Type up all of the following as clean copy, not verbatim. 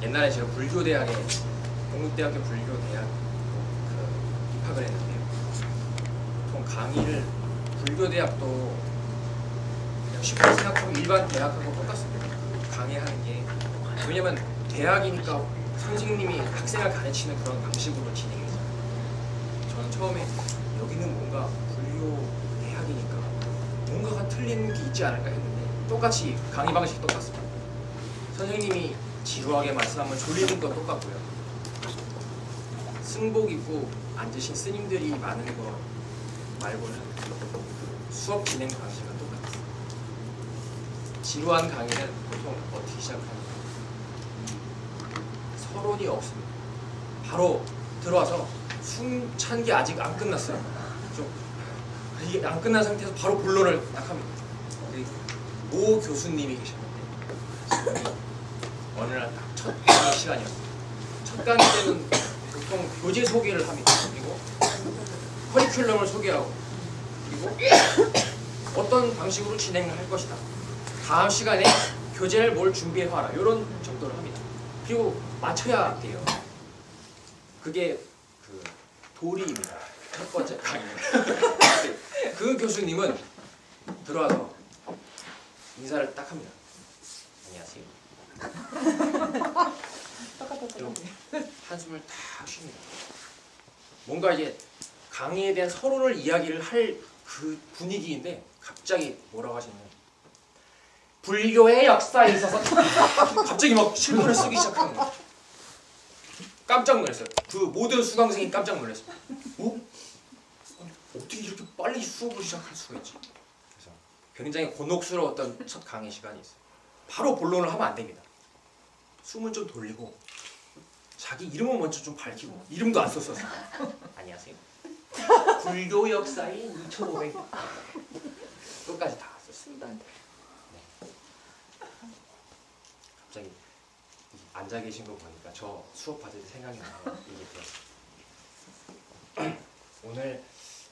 옛날에 제가 불교대학에 동국대학교 불교대학 입학을 했는데요. 보통 강의를 불교대학도 그냥 쉽게 생각하고 일반 대학하고 똑같습니다. 강의하는 게 왜냐면 대학이니까 선생님이 학생을 가르치는 그런 방식으로 진행이 되잖아요. 저는 처음에 여기는 뭔가 불교 대학이니까 뭔가가 틀린 게 있지 않을까 했는데 똑같이 강의 방식이 똑같습니다. 선생님이 지루하게 말씀하면 졸리는 건 똑같고요. 승복 입고 앉으신 스님들이 많은 거 말고는 수업 진행 방식은 똑같아요. 지루한 강의는 보통 어떻게 시작합니까? 서론이 없습니다. 바로 들어와서 숨 찬 게 아직 안 끝났어요. 이게 안 끝난 상태에서 바로 본론을 딱 합니다. 모 교수님이 계셨는데 어느 날 딱 첫 강의 시간이었어요. 첫 강의 때는 보통 교재 소개를 합니다. 그리고 커리큘럼을 소개하고 그리고 어떤 방식으로 진행을 할 것이다. 다음 시간에 교재를 뭘 준비해와라. 이런 정도를 합니다. 그리고 맞춰야 돼요. 그게 그 도리입니다. 첫 번째 강의는. 그 교수님은 들어와서 인사를 딱 합니다. 안녕하세요. 좀 한숨을 딱 쉽니다. 뭔가 이제 강의에 대한 서론을 이야기를 할 그 분위기인데 갑자기 뭐라고 하시냐면 불교의 역사에 있어서 갑자기 막 실물을 쓰기 시작하는 거예요. 깜짝 놀랐어요. 그 모든 수강생이 깜짝 놀랐어요. 어? 어떻게 이렇게 빨리 수업을 시작할 수가 있지? 그래서 굉장히 곤혹스러웠던 첫 강의 시간이 있어요. 바로 본론을 하면 안 됩니다. 숨을 좀 돌리고 자기 이름은 먼저 좀 밝히고 이름도 안 썼어요. 안녕하세요. 불교 역사인 2500 끝까지 다 썼습니다. 네. 갑자기 앉아 계신 거 보니까 저 수업 받을 때 생각이 나요. 얘기 들었어요. 오늘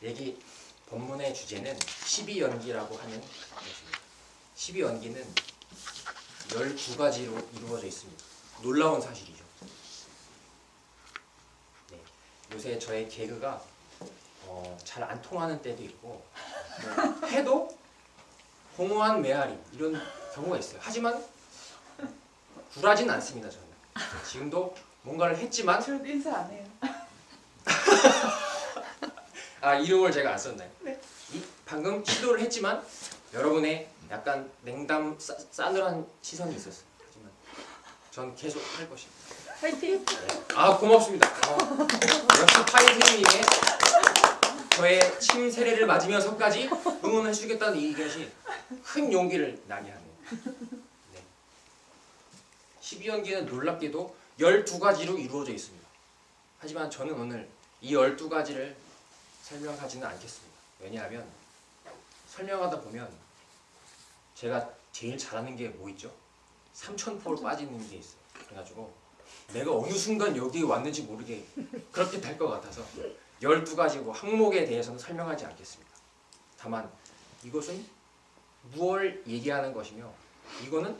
얘기 본문의 주제는 12연기라고 하는 것입니다. 12연기는 12가지로 이루어져 있습니다. 놀라운 사실이죠. 네. 요새 저의 개그가 잘 안 통하는 때도 있고 해도 공허한 메아리 이런 경우가 있어요. 하지만 굴하진 않습니다. 저는 지금도 뭔가를 했지만 저 인사 안 해요. 아 이름을 제가 안 썼나요? 네. 방금 시도를 했지만 여러분의 약간 냉담 싸늘한 시선이 있었어요. 하지만 전 계속 할 것입니다. 화이팅! 아 고맙습니다. 역시 파이 선생님의 저의 침 세례를 맞으면서까지 응원해 주겠다는 이것이 큰 용기를 나게 하네요. 네. 12연기는 놀랍게도 12가지로 이루어져 있습니다. 하지만 저는 오늘 이 12가지를 설명하지는 않겠습니다. 왜냐하면 설명하다 보면 제가 제일 잘하는 게 뭐 있죠? 삼천포로 빠지는 게 있어요. 그래가지고 내가 어느 순간 여기에 왔는지 모르게 그렇게 될 것 같아서 12가지 항목에 대해서는 설명하지 않겠습니다. 다만 이것은 무엇을 얘기하는 것이며 이거는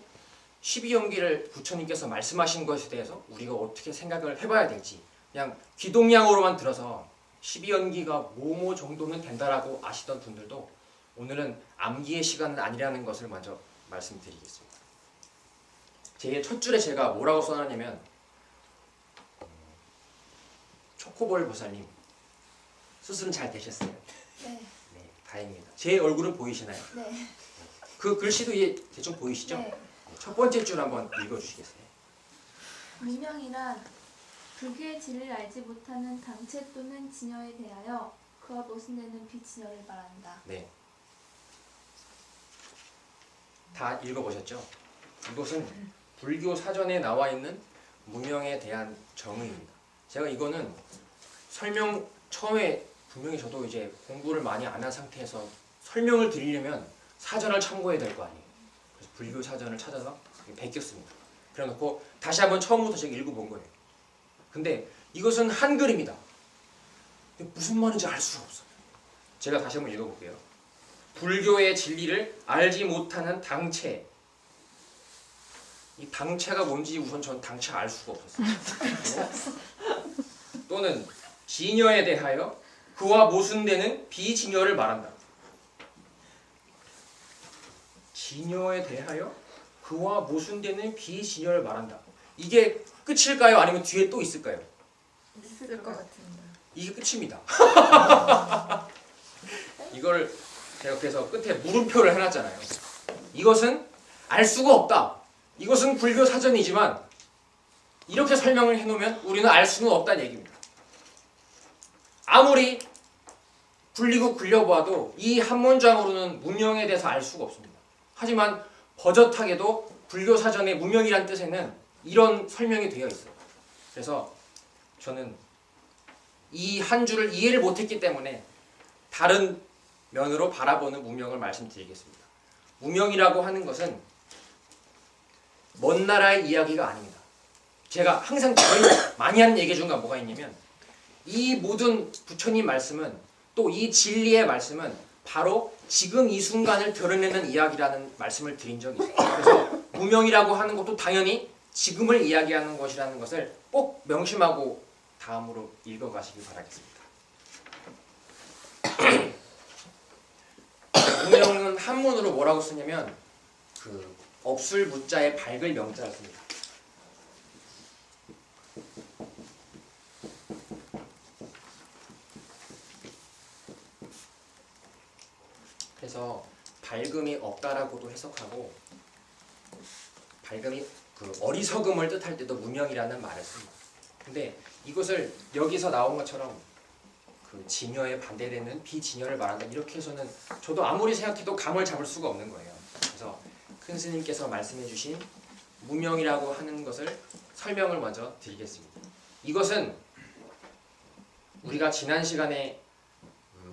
12연기를 부처님께서 말씀하신 것에 대해서 우리가 어떻게 생각을 해봐야 될지 그냥 귀동냥으로만 들어서 12연기가 뭐뭐 정도는 된다라고 아시던 분들도 오늘은 암기의 시간은 아니라는 것을 먼저 말씀드리겠습니다. 제 첫 줄에 제가 뭐라고 써놨냐면 초코볼 보살님 수술은 잘 되셨어요? 네. 네, 다행입니다. 제 얼굴은 보이시나요? 네. 그 글씨도 이해 대충 보이시죠? 네. 첫 번째 줄 한번 읽어주시겠어요? 무명이란 불교의 진리를 알지 못하는 당체 또는 진여에 대하여 그와 모순되는 비진여를 말한다. 네. 다 읽어보셨죠? 이것은 불교 사전에 나와 있는 무명에 대한 정의입니다. 제가 이거는 설명 처음에 분명히 저도 이제 공부를 많이 안 한 상태에서 설명을 드리려면 사전을 참고해야 될 거 아니에요. 그래서 불교 사전을 찾아서 베꼈습니다. 그래놓고 다시 한번 처음부터 제가 읽어본 거예요. 근데 이것은 한글입니다. 근데 무슨 말인지 알 수가 없어요. 제가 다시 한번 읽어볼게요. 불교의 진리를 알지 못하는 당체 이 당체가 뭔지 우선 전 당체 알 수가 없었어요. 또는 진여에 대하여 그와 모순되는 비진여를 말한다. 진여에 대하여 그와 모순되는 비진여를 말한다. 이게 끝일까요? 아니면 뒤에 또 있을까요? 있을 것 같은데. 이게 끝입니다. 이걸 제가 그래서 끝에 물음표를 해놨잖아요. 이것은 알 수가 없다. 이것은 불교 사전이지만 이렇게 설명을 해놓으면 우리는 알 수는 없다는 얘기입니다. 아무리 굴리고 굴려보아도 이 한 문장으로는 무명에 대해서 알 수가 없습니다. 하지만 버젓하게도 불교 사전의 무명이란 뜻에는 이런 설명이 되어 있어요. 그래서 저는 이 한 줄을 이해를 못했기 때문에 다른 면으로 바라보는 무명을 말씀드리겠습니다. 무명이라고 하는 것은 먼 나라의 이야기가 아닙니다. 제가 항상 거의 많이 하는 얘기 중에 뭐가 있냐면 이 모든 부처님 말씀은 또 이 진리의 말씀은 바로 지금 이 순간을 드러내는 이야기라는 말씀을 드린 적이 있어요. 그래서 무명이라고 하는 것도 당연히 지금을 이야기하는 것이라는 것을 꼭 명심하고 다음으로 읽어가시기 바라겠습니다. 무명은 한문으로 뭐라고 쓰냐면 그 없을 무자에 밝을 명자를 씁니다. 그래서 밝음이 없다라고도 해석하고 밝음이 그 어리석음을 뜻할 때도 무명이라는 말을 씁니다. 근데 이것을 여기서 나온 것처럼 그 진여에 반대되는 비진여를 말한다 이렇게 해서는 저도 아무리 생각해도 감을 잡을 수가 없는 거예요. 그래서 큰 스님께서 말씀해 주신 무명이라고 하는 것을 설명을 먼저 드리겠습니다. 이것은 우리가 지난 시간에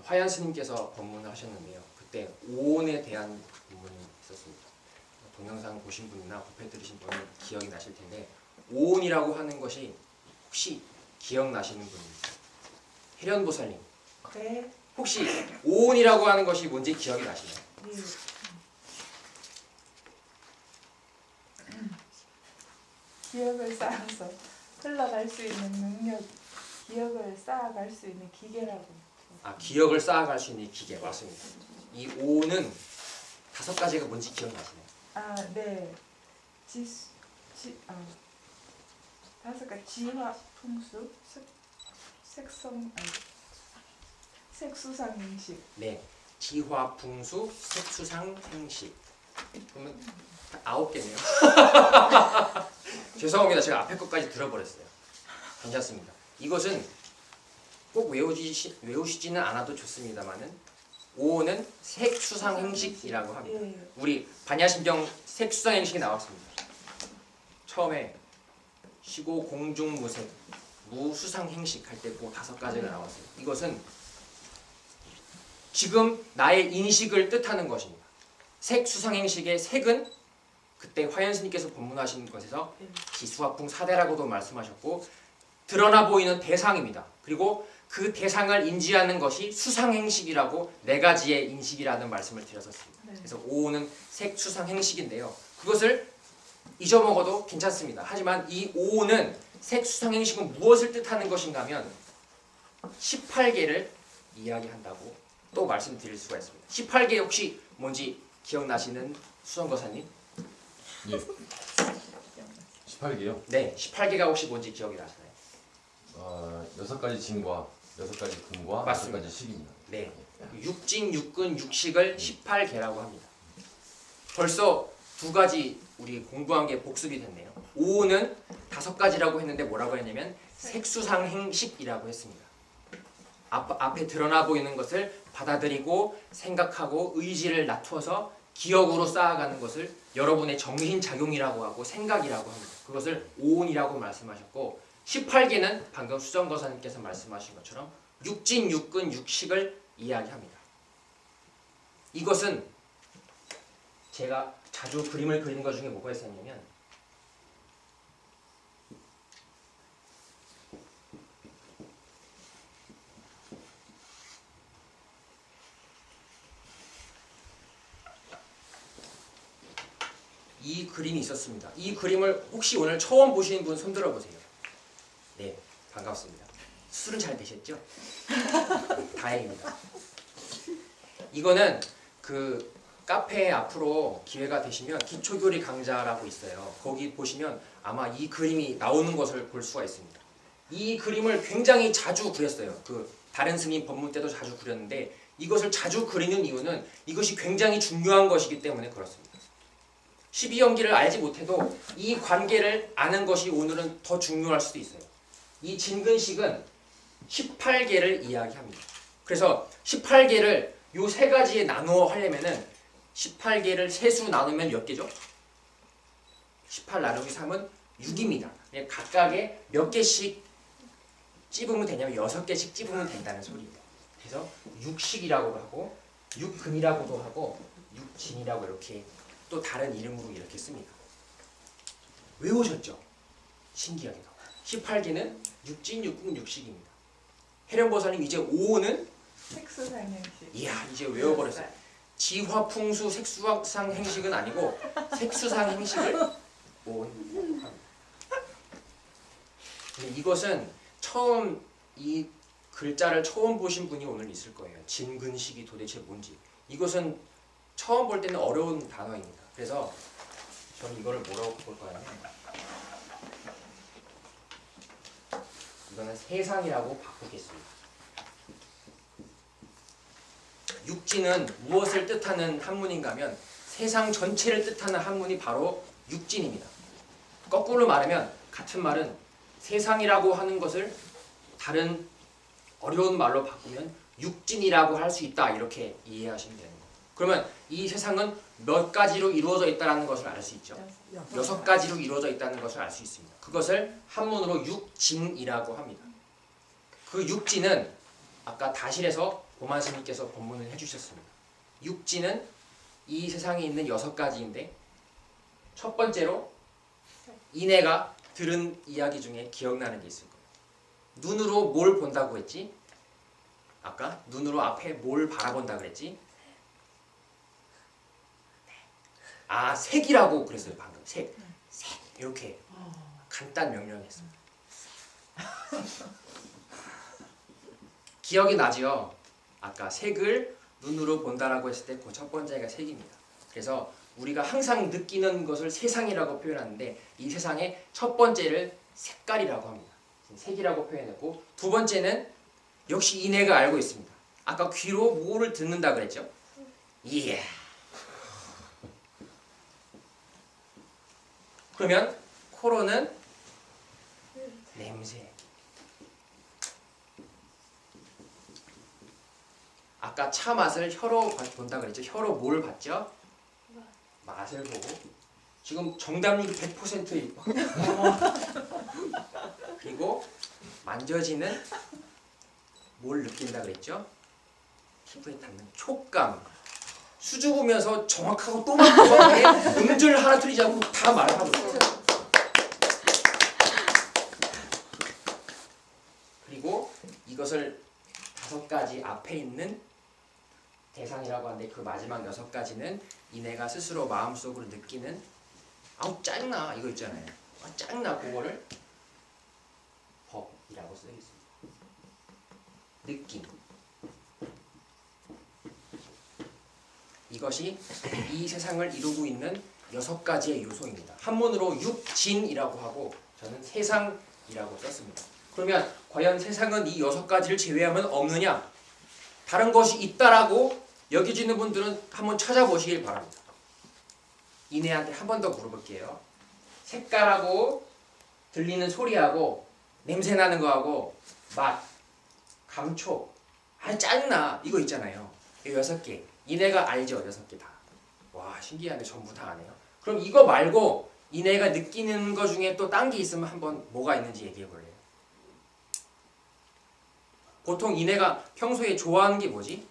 화연 스님께서 법문을 하셨는데요. 그때 오온에 대한 부분이 있었습니다. 동영상 보신 분이나 법회 들으신 분은 기억이 나실 텐데 오온이라고 하는 것이 혹시 기억나시는 분입니까? 해련보살님 네. 혹시 오온이라고 하는 것이 뭔지 기억이 나시나요? 네. 기억을 쌓아서 흘러갈 수 있는 능력, 기억을 쌓아갈 수 있는 기계라고. 아, 기억을 쌓아갈 수 있는 기계 맞습니다. 이 오온은 5가지가 뭔지 기억나시나요? 아, 네. 다섯 가지 지화, 풍수, 색성, 색수상 인식. 네, 지화, 풍수, 색수상, 생식. 그러면 9개네요. 죄송합니다. 제가 앞에 것까지 들어버렸어요. 괜찮습니다. 이것은 꼭 외우시지는 않아도 좋습니다만은 오는 색수상행식이라고 합니다. 예. 우리 반야심경 색수상행식이 나왔습니다. 처음에 시고 공중무색 무수상행식 할 때 그 5가지가 나왔어요. 이것은 지금 나의 인식을 뜻하는 것입니다. 색수상행식의 색은 그때 화연 스님께서 법문하신 것에서 지수화풍 4대라고도 말씀하셨고 드러나 보이는 대상입니다. 그리고 그 대상을 인지하는 것이 수상행식이라고 4가지의 인식이라는 말씀을 드렸었습니다. 네. 그래서 5호는 색수상행식인데요. 그것을 잊어먹어도 괜찮습니다. 하지만 이 5호는 색수상행식은 무엇을 뜻하는 것인가 하면 18개를 이야기한다고 또 말씀드릴 수가 있습니다. 18개 혹시 뭔지 기억나시는 수성거사님? 예. 18개요? 네, 18개가 혹시 뭔지 기억이 나시나요? 6가지 진과 6가지 금과 맞습니다. 6가지 식입니다. 네, 육진, 육근, 육식을 18개라고 합니다. 벌써 2가지 우리 공부한 게 복습이 됐네요. 5는 5가지라고 했는데 뭐라고 했냐면 색수상행식이라고 했습니다. 앞에 드러나 보이는 것을 받아들이고 생각하고 의지를 낮춰서 기억으로 쌓아가는 것을 여러분의 정신작용이라고 하고 생각이라고 합니다. 그것을 오온이라고 말씀하셨고 18개는 방금 수정거사님께서 말씀하신 것처럼 육진, 육근, 육식을 이야기합니다. 이것은 제가 자주 그림을 그리는 것 중에 뭐가 있었냐면 이 그림이 있었습니다. 이 그림을 혹시 오늘 처음 보시는 분 손 들어보세요. 네, 반갑습니다. 술은 잘 되셨죠? 다행입니다. 이거는 그 카페 앞으로 기회가 되시면 기초교리 강좌라고 있어요. 거기 보시면 아마 이 그림이 나오는 것을 볼 수가 있습니다. 이 그림을 굉장히 자주 그렸어요. 그 다른 스님 법문 때도 자주 그렸는데 이것을 자주 그리는 이유는 이것이 굉장히 중요한 것이기 때문에 그렇습니다. 12연기를 알지 못해도 이 관계를 아는 것이 오늘은 더 중요할 수도 있어요. 이 진근식은 18개를 이야기합니다. 그래서 18개를 요 세 가지에 나누어 하려면은 18개를 세수 나누면 몇 개죠? 18 나누기 3은 6입니다. 각각에 몇 개씩 찝으면 되냐면 6개씩 찝으면 된다는 소리입니다. 그래서 육식이라고도 하고 육근이라고도 하고 육진이라고 이렇게 또 다른 이름으로 이렇게 씁니다. 외우셨죠? 신기하게도 18개는 육진, 육군, 육식입니다. 해련보살님 이제 5는 색수상행식. 이야 이제 외워버렸어요. 지화풍수 색수상 행식은 아니고 색수상 행식을 합니다. 근데 이것은 처음 이 글자를 처음 보신 분이 오늘 있을 거예요. 진근식이 도대체 뭔지. 이것은 처음 볼 때는 어려운 단어입니다. 그래서 저는 이거를 뭐라고 볼까요? 이거는 세상이라고 바꾸겠습니다. 육진은 무엇을 뜻하는 한문인가 하면 세상 전체를 뜻하는 한문이 바로 육진입니다. 거꾸로 말하면 같은 말은 세상이라고 하는 것을 다른 어려운 말로 바꾸면 육진이라고 할 수 있다 이렇게 이해하시면 되는 거예요. 그러면 이 세상은 몇 가지로 이루어져 있다는 것을 알 수 있죠. 6가지로 이루어져 있다는 것을 알 수 있습니다. 그것을 한문으로 육진이라고 합니다. 그 육진은 아까 다실에서 보만 스님께서 법문을 해주셨습니다. 육진은 이 세상에 있는 6가지인데 첫 번째로 이내가 들은 이야기 중에 기억나는 게 있을 거예요. 눈으로 뭘 본다고 했지? 아까 눈으로 앞에 뭘 바라본다 그랬지? 아 색이라고 그랬어요 방금. 색 이렇게 간단 명령했습니다. 기억이 나지요? 아까 색을 눈으로 본다라고 했을 때 그 첫 번째가 색입니다. 그래서 우리가 항상 느끼는 것을 세상이라고 표현하는데 이 세상의 첫 번째를 색깔이라고 합니다. 색이라고 표현했고 두 번째는 역시 이내가 알고 있습니다. 아까 귀로 뭐를 듣는다 그랬죠? 예. 그러면 코로는 냄새. 아까 차 맛을 혀로 본다 그랬죠? 혀로 뭘 봤죠? 맛을 보고. 지금 정답률 100%일 거. 그리고 만져지는 뭘 느낀다 그랬죠? 피부에 닿는 촉감. 수줍으면서 정확하고 또박또박하게 음절 하나 틀리지 않고 다 말을 하고 있어요. 그리고 이것을 5가지 앞에 있는 대상이라고 하는데 그 마지막 6가지는 이내가 스스로 마음속으로 느끼는 아우 짜증나 이거 있잖아요. 아, 짜증나 그거를 법이라고 쓰겠습니다. 느낌. 이것이 이 세상을 이루고 있는 6가지의 요소입니다. 한문으로 육진이라고 하고 저는 세상이라고 썼습니다. 그러면 과연 세상은 이 6가지를 제외하면 없느냐? 다른 것이 있다라고 여겨지는 분들은 한번 찾아보시길 바랍니다. 이내한테 한 번 더 물어볼게요. 색깔하고 들리는 소리하고 냄새 나는 거하고 맛, 감촉, 아 짜증나 이거 있잖아요. 이 6개. 이내가 알죠? 6개 다. 와 신기하네. 전부 다 아네요. 그럼 이거 말고 이내가 느끼는 거 중에 또 딴 게 있으면 한번 뭐가 있는지 얘기해 볼래요? 보통 이내가 평소에 좋아하는 게 뭐지?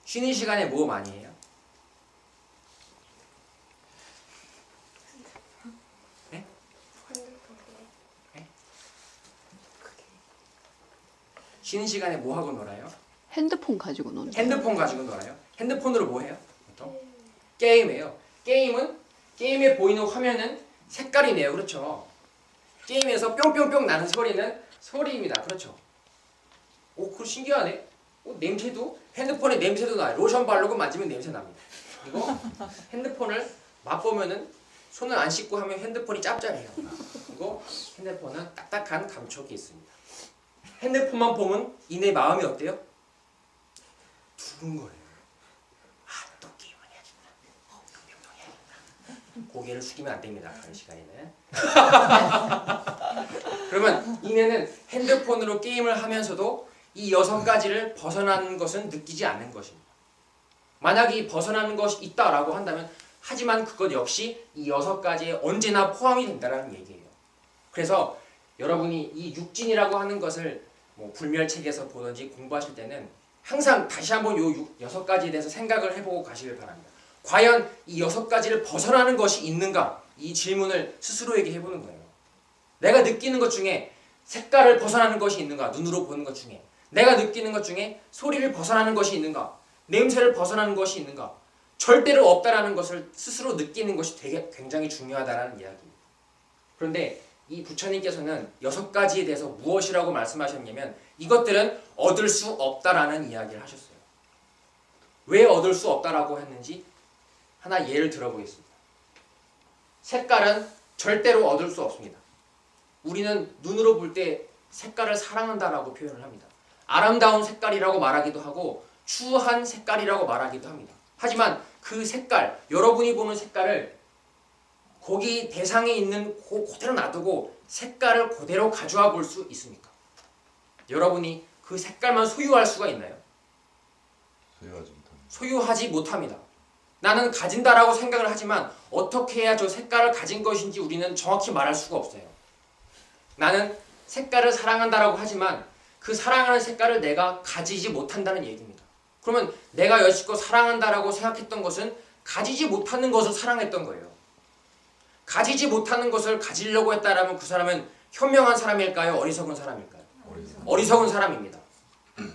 쉬는 시간에 뭐 많이 해요? 네? 네? 쉬는 시간에 뭐 하고 놀아요? 핸드폰 가지고 노는. 핸드폰 가지고 놀아요? 핸드폰으로 뭐 해요? 보통? 게임이에요. 게임에 보이는 화면은 색깔이네요. 그렇죠? 게임에서 뿅뿅뿅 나는 소리는 소리입니다. 그렇죠? 오, 그거 신기하네. 냄새도 핸드폰에 냄새도 나요. 로션 바르고 만지면 냄새 납니다. 그리고 핸드폰을 맛보면은 손을 안 씻고 하면 핸드폰이 짭짤해요. 그리고 핸드폰은 딱딱한 감촉이 있습니다. 핸드폰만 보면 이내 마음이 어때요? 두근거려요. 또 게임을 해야겠다. 뿅뿅뿅 해야겠다. 고개를 숙이면 안 됩니다. 다른 시간에는. 그러면 이내는 핸드폰으로 게임을 하면서도 이 6가지를 벗어나는 것은 느끼지 않는 것입니다. 만약 이 벗어나는 것이 있다라고 한다면 하지만 그것 역시 이 6가지에 언제나 포함이 된다는 얘기예요. 그래서 여러분이 이 육진이라고 하는 것을 뭐 불멸책에서 보든지 공부하실 때는 항상 다시 한번 요 6가지에 대해서 생각을 해보고 가시길 바랍니다. 과연 이 6가지를 벗어나는 것이 있는가? 이 질문을 스스로에게 해보는 거예요. 내가 느끼는 것 중에 색깔을 벗어나는 것이 있는가? 눈으로 보는 것 중에 내가 느끼는 것 중에 소리를 벗어나는 것이 있는가? 냄새를 벗어나는 것이 있는가? 절대로 없다라는 것을 스스로 느끼는 것이 되게 굉장히 중요하다라는 이야기입니다. 그런데 이 부처님께서는 6가지에 대해서 무엇이라고 말씀하셨냐면 이것들은 얻을 수 없다라는 이야기를 하셨어요. 왜 얻을 수 없다라고 했는지 하나 예를 들어보겠습니다. 색깔은 절대로 얻을 수 없습니다. 우리는 눈으로 볼 때 색깔을 사랑한다라고 표현을 합니다. 아름다운 색깔이라고 말하기도 하고 추한 색깔이라고 말하기도 합니다. 하지만 그 색깔, 여러분이 보는 색깔을 거기 대상에 있는 그대로 놔두고 색깔을 그대로 가져와 볼 수 있습니까? 여러분이 그 색깔만 소유할 수가 있나요? 소유하지 못합니다. 나는 가진다라고 생각을 하지만 어떻게 해야 저 색깔을 가진 것인지 우리는 정확히 말할 수가 없어요. 나는 색깔을 사랑한다라고 하지만 그 사랑하는 색깔을 내가 가지지 못한다는 얘기입니다. 그러면 내가 여지껏 사랑한다라고 생각했던 것은 가지지 못하는 것을 사랑했던 거예요. 가지지 못하는 것을 가지려고 했다라면 그 사람은 현명한 사람일까요? 어리석은 사람일까요? 어리석은 사람입니다.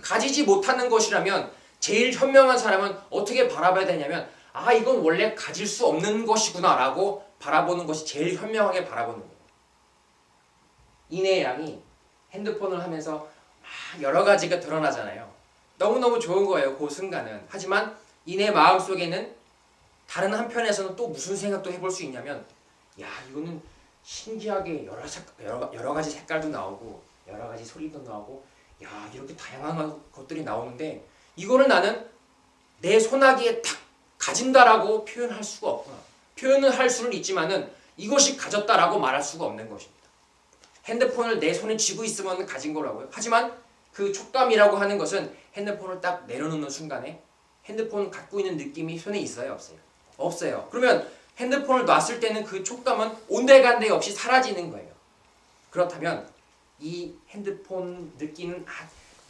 가지지 못하는 것이라면 제일 현명한 사람은 어떻게 바라봐야 되냐면 아 이건 원래 가질 수 없는 것이구나 라고 바라보는 것이 제일 현명하게 바라보는 거예요. 인의 양이 핸드폰을 하면서 막 여러 가지가 드러나잖아요. 너무너무 좋은 거예요. 그 순간은. 하지만 인의 마음속에는 다른 한편에서는 또 무슨 생각도 해볼 수 있냐면 야 이거는 신기하게 여러 가지 색깔도 나오고 여러 가지 소리도 나오고 야 이렇게 다양한 것들이 나오는데 이거를 나는 내 손아귀에 탁 가진다라고 표현할 수가 없구나. 표현을 할 수는 있지만은 이것이 가졌다라고 말할 수가 없는 것입니다. 핸드폰을 내 손에 쥐고 있으면 가진 거라고요. 하지만 그 촉감이라고 하는 것은 핸드폰을 딱 내려놓는 순간에 핸드폰 갖고 있는 느낌이 손에 있어요? 없어요? 없어요. 그러면 핸드폰을 놨을 때는 그 촉감은 온데간데 없이 사라지는 거예요. 그렇다면 이 핸드폰 느끼는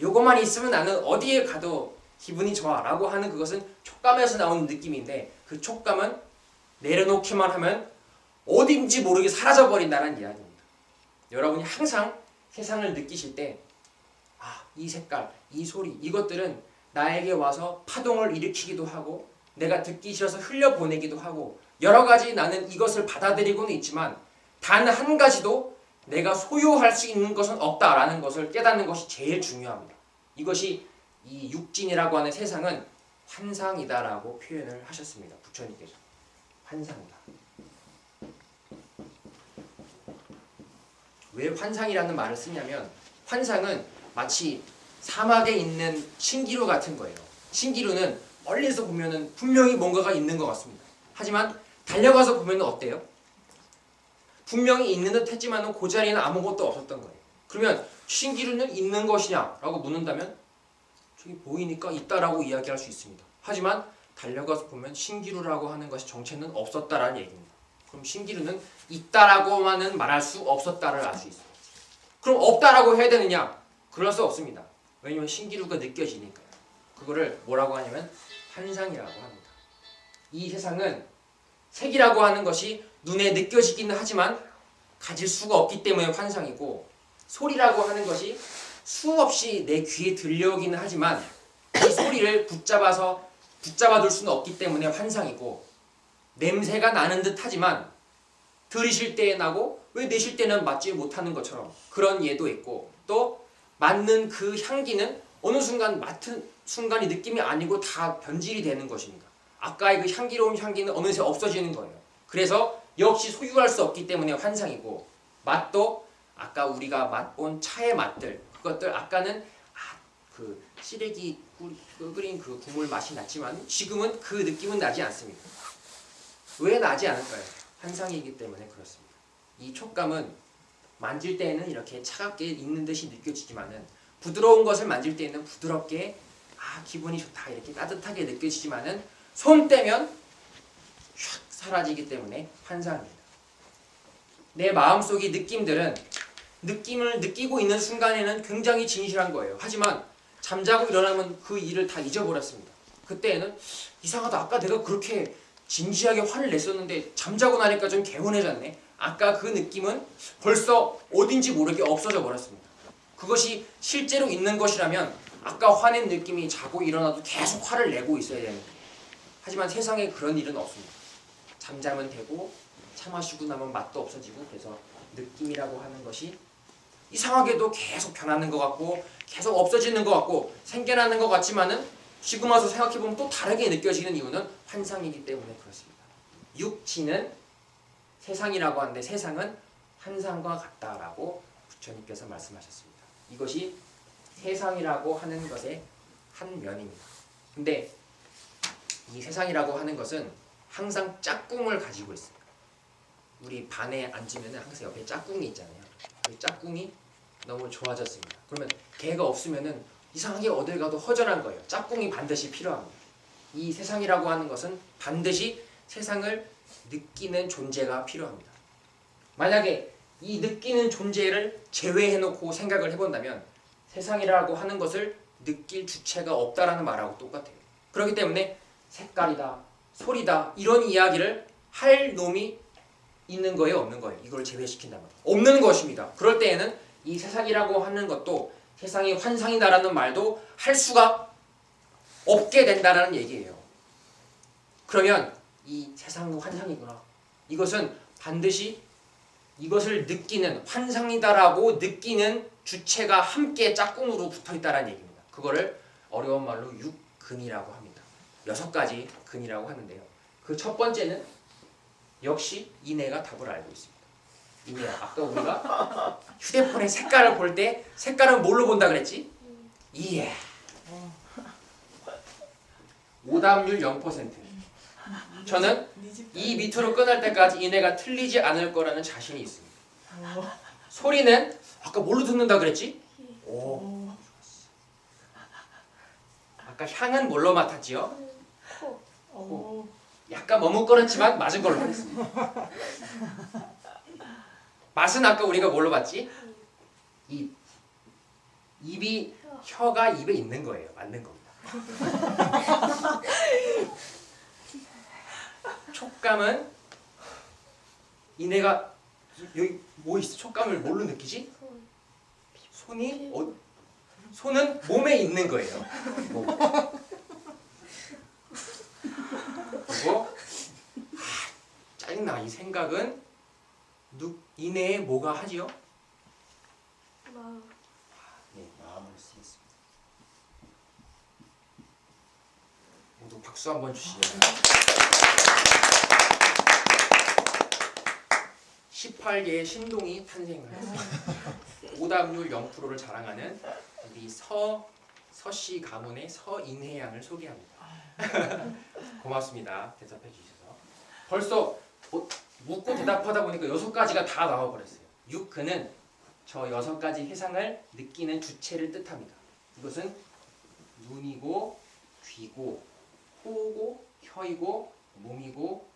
요것만 있으면 나는 어디에 가도 기분이 좋아 라고 하는 그것은 촉감에서 나오는 느낌인데 그 촉감은 내려놓기만 하면 어딘지 모르게 사라져버린다는 이야기입니다. 여러분이 항상 세상을 느끼실 때 이 색깔, 이 소리, 이것들은 나에게 와서 파동을 일으키기도 하고 내가 듣기 싫어서 흘려보내기도 하고 여러 가지 나는 이것을 받아들이고는 있지만 단 한 가지도 내가 소유할 수 있는 것은 없다라는 것을 깨닫는 것이 제일 중요합니다. 이것이 이 육진이라고 하는 세상은 환상이다라고 표현을 하셨습니다. 부처님께서. 환상이다. 왜 환상이라는 말을 쓰냐면 환상은 마치 사막에 있는 신기루 같은 거예요. 신기루는 멀리서 보면은 분명히 뭔가가 있는 것 같습니다. 하지만 달려가서 보면 어때요? 분명히 있는 듯 했지만 그 자리에는 아무것도 없었던 거예요. 그러면 신기루는 있는 것이냐? 라고 묻는다면 저기 보이니까 있다라고 이야기할 수 있습니다. 하지만 달려가서 보면 신기루라고 하는 것이 정체는 없었다라는 얘기입니다. 그럼 신기루는 있다라고만은 말할 수 없었다를 알 수 있어요. 그럼 없다라고 해야 되느냐? 그럴 수 없습니다. 왜냐하면 신기루가 느껴지니까요. 그거를 뭐라고 하냐면 환상이라고 합니다. 이 세상은 색이라고 하는 것이 눈에 느껴지기는 하지만 가질 수가 없기 때문에 환상이고 소리라고 하는 것이 수없이 내 귀에 들려오기는 하지만 이 소리를 붙잡아둘 수는 없기 때문에 환상이고 냄새가 나는 듯 하지만 들이쉴 때 나고 왜 내쉴 때는 맡지 못하는 것처럼 그런 예도 있고, 또 맡는 그 향기는 어느 순간 맡은 순간이 느낌이 아니고 다 변질이 되는 것입니다. 아까의 그 향기로운 향기는 어느새 없어지는 거예요. 그래서 역시 소유할 수 없기 때문에 환상이고, 맛도 아까 우리가 맛본 차의 맛들, 그것들 아까는 그 시래기 끓인 그 국물 맛이 났지만 지금은 그 느낌은 나지 않습니다. 왜 나지 않을까요? 환상이기 때문에 그렇습니다. 이 촉감은 만질 때에는 이렇게 차갑게 익는 듯이 느껴지지만은, 부드러운 것을 만질 때에는 부드럽게 기분이 좋다 이렇게 따뜻하게 느껴지지만은, 손 떼면 샥 사라지기 때문에 환상입니다. 내 마음속의 느낌들은 느낌을 느끼고 있는 순간에는 굉장히 진실한 거예요. 하지만 잠자고 일어나면 그 일을 다 잊어버렸습니다. 그때에는 이상하다, 아까 내가 그렇게 진지하게 화를 냈었는데 잠자고 나니까 좀 개운해졌네. 아까 그 느낌은 벌써 어딘지 모르게 없어져 버렸습니다. 그것이 실제로 있는 것이라면 아까 화낸 느낌이 자고 일어나도 계속 화를 내고 있어야 되는 거예요. 하지만 세상에 그런 일은 없습니다. 잠자면 되고 차 마시고 나면 맛도 없어지고, 그래서 느낌이라고 하는 것이 이상하게도 계속 변하는 것 같고 계속 없어지는 것 같고 생겨나는 것 같지만은 지금 와서 생각해보면 또 다르게 느껴지는 이유는 환상이기 때문에 그렇습니다. 육지는 세상이라고 하는데 세상은 환상과 같다라고 부처님께서 말씀하셨습니다. 이것이 세상이라고 하는 것의 한 면입니다. 근데 이 세상이라고 하는 것은 항상 짝꿍을 가지고 있습니다. 우리 반에 앉으면 항상 옆에 짝꿍이 있잖아요. 그 짝꿍이 너무 좋아졌습니다. 그러면 걔가 없으면은 이상하게 어딜 가도 허전한 거예요. 짝꿍이 반드시 필요합니다. 이 세상이라고 하는 것은 반드시 세상을 느끼는 존재가 필요합니다. 만약에 이 느끼는 존재를 제외해놓고 생각을 해본다면 세상이라고 하는 것을 느낄 주체가 없다라는 말하고 똑같아요. 그렇기 때문에 색깔이다, 소리다 이런 이야기를 할 놈이 있는 거예요, 없는 거예요? 이걸 제외시킨다면 없는 것입니다. 그럴 때에는 이 세상이라고 하는 것도, 세상이 환상이다라는 말도 할 수가 없게 된다는 얘기예요. 그러면 이 세상은 환상이구나, 이것은 반드시 이것을 느끼는, 환상이다라고 느끼는 주체가 함께 짝꿍으로 붙어있다는 얘기입니다. 그거를 어려운 말로 육근이라고 합니다. 6가지 근이라고 하는데요. 그 첫 번째는 역시 이내가 답을 알고 있습니다. 이내, 아까 우리가 휴대폰의 색깔을 볼 때 색깔은 뭘로 본다 그랬지? 이해. 오답률 0%. 저는 이 밑으로 끝날 때까지 이내가 틀리지 않을 거라는 자신이 있습니다. 소리는 아까 뭘로 듣는다 그랬지? 오. 아까 향은 뭘로 맡았지요? 오. 약간 머뭇거렸지만 맞은 걸로 하겠습니다. 맛은 아까 우리가 뭘로 봤지? 입이, 혀가 입에 있는 거예요. 맞는 겁니다. 촉감은 이내가 여기 뭐 있어? 촉감을 뭘로 느끼지? 손이 손은 몸에 있는 거예요. 몸. 그리고 짜증나, 이 생각은 이내에 뭐가 하지요? 네, 마음을 쓰겠습니다. 모두 박수 한번 주시죠. 18개의 신동이 탄생을 했습니다. 오답률 0%를 자랑하는 우리 서씨 가문의 서인혜양을 소개합니다. 고맙습니다. 대답해 주셔서. 벌써 묻고 대답하다 보니까 6가지가 다 나와버렸어요. 육근은 저 6가지 해상을 느끼는 주체를 뜻합니다. 이것은 눈이고 귀고 코고 혀이고 몸이고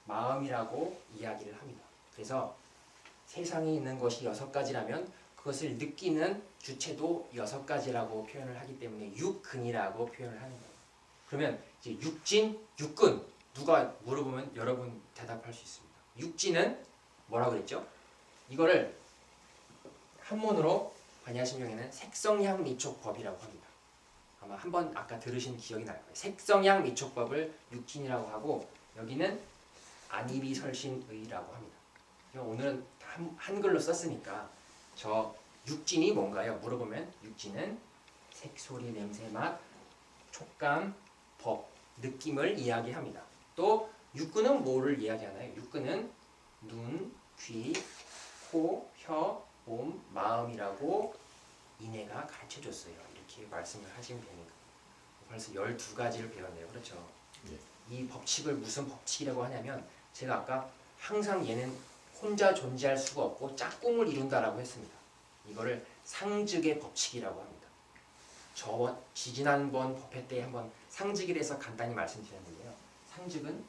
마음이라고 이야기를 합니다. 그래서 세상에 있는 것이 6가지라면 그것을 느끼는 주체도 6가지라고 표현을 하기 때문에 육근이라고 표현을 하는 거예요. 그러면 이제 육진, 육근 누가 물어보면 여러분 대답할 수 있습니다. 육진은 뭐라고 그랬죠? 이거를 한문으로 관야심경에는 색성향미촉법이라고 합니다. 아마 한번 아까 들으신 기억이 날 거예요. 색성향미촉법을 육진이라고 하고, 여기는 안이비설신의라고 합니다. 오늘은 한글로 썼으니까 저 육진이 뭔가요? 물어보면 육진은 색, 소리, 냄새, 맛, 촉감, 법, 느낌을 이야기합니다. 또 육근은 뭐를 이야기하나요? 육근은 눈, 귀, 코, 혀, 몸, 마음이라고 이내가 가르쳐줬어요. 이렇게 말씀을 하시면 됩니다. 벌써 12가지를 배웠네요. 그렇죠? 예. 이 법칙을 무슨 법칙이라고 하냐면 제가 아까 항상 얘는 혼자 존재할 수가 없고 짝꿍을 이룬다라고 했습니다. 이거를 상즉의 법칙이라고 합니다. 지지난번 법회 때 한번 상즉에 대해서 간단히 말씀드렸는데요. 상즉은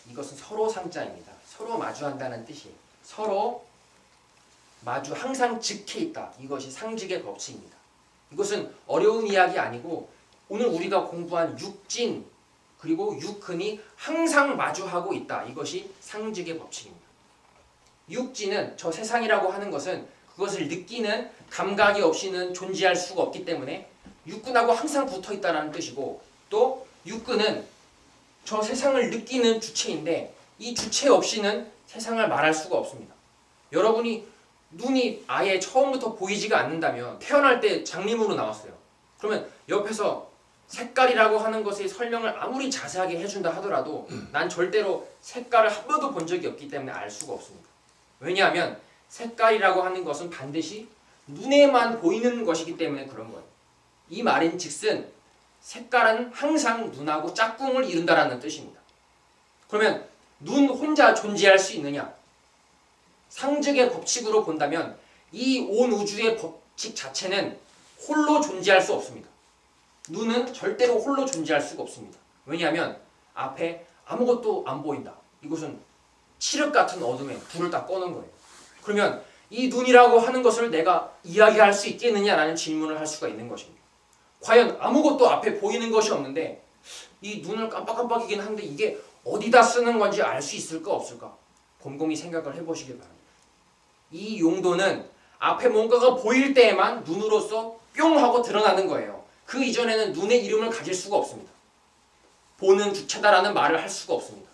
이것은 서로 상자입니다. 서로 마주한다는 뜻이에요. 서로 마주 항상 즉해 있다. 이것이 상즉의 법칙입니다. 이것은 어려운 이야기 아니고 오늘 우리가 공부한 육진 그리고 육근이 항상 마주하고 있다. 이것이 상즉의 법칙입니다. 육진은 저 세상이라고 하는 것은 그것을 느끼는 감각이 없이는 존재할 수가 없기 때문에 육근하고 항상 붙어 있다는 뜻이고 또 육근은 저 세상을 느끼는 주체인데 이 주체 없이는 세상을 말할 수가 없습니다. 여러분이 눈이 아예 처음부터 보이지가 않는다면 태어날 때 장님으로 나왔어요. 그러면 옆에서 색깔이라고 하는 것의 설명을 아무리 자세하게 해준다 하더라도 난 절대로 색깔을 한 번도 본 적이 없기 때문에 알 수가 없습니다. 왜냐하면 색깔이라고 하는 것은 반드시 눈에만 보이는 것이기 때문에 그런 거예요. 이 말인즉슨 색깔은 항상 눈하고 짝꿍을 이룬다라는 뜻입니다. 그러면 눈 혼자 존재할 수 있느냐? 상즉의 법칙으로 본다면 이 온 우주의 법칙 자체는 홀로 존재할 수 없습니다. 눈은 절대로 홀로 존재할 수가 없습니다. 왜냐하면 앞에 아무것도 안 보인다. 이것은 칠흑 같은 어둠에 불을 다 꺼는 거예요. 그러면 이 눈이라고 하는 것을 내가 이야기할 수 있겠느냐라는 질문을 할 수가 있는 것입니다. 과연 아무것도 앞에 보이는 것이 없는데 이 눈을 깜빡깜빡이긴 한데 이게 어디다 쓰는 건지 알 수 있을까 없을까? 곰곰이 생각을 해보시길 바랍니다. 이 용도는 앞에 뭔가가 보일 때에만 눈으로서 뿅 하고 드러나는 거예요. 그 이전에는 눈의 이름을 가질 수가 없습니다. 보는 주체다라는 말을 할 수가 없습니다.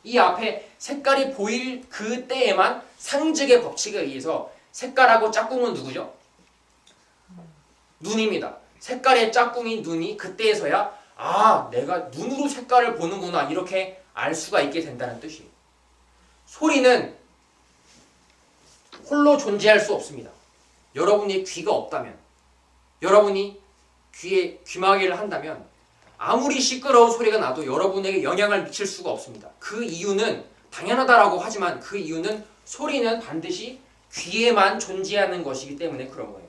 이 앞에 색깔이 보일 그 때에만 상즉의 법칙에 의해서 색깔하고 짝꿍은 누구죠? 눈입니다. 색깔의 짝꿍인 눈이 그때에서야 아 내가 눈으로 색깔을 보는구나 이렇게 알 수가 있게 된다는 뜻이에요. 소리는 홀로 존재할 수 없습니다. 여러분이 귀가 없다면 여러분이 귀에 귀마개를 한다면 아무리 시끄러운 소리가 나도 여러분에게 영향을 미칠 수가 없습니다. 그 이유는 당연하다라고 하지만 그 이유는 소리는 반드시 귀에만 존재하는 것이기 때문에 그런 거예요.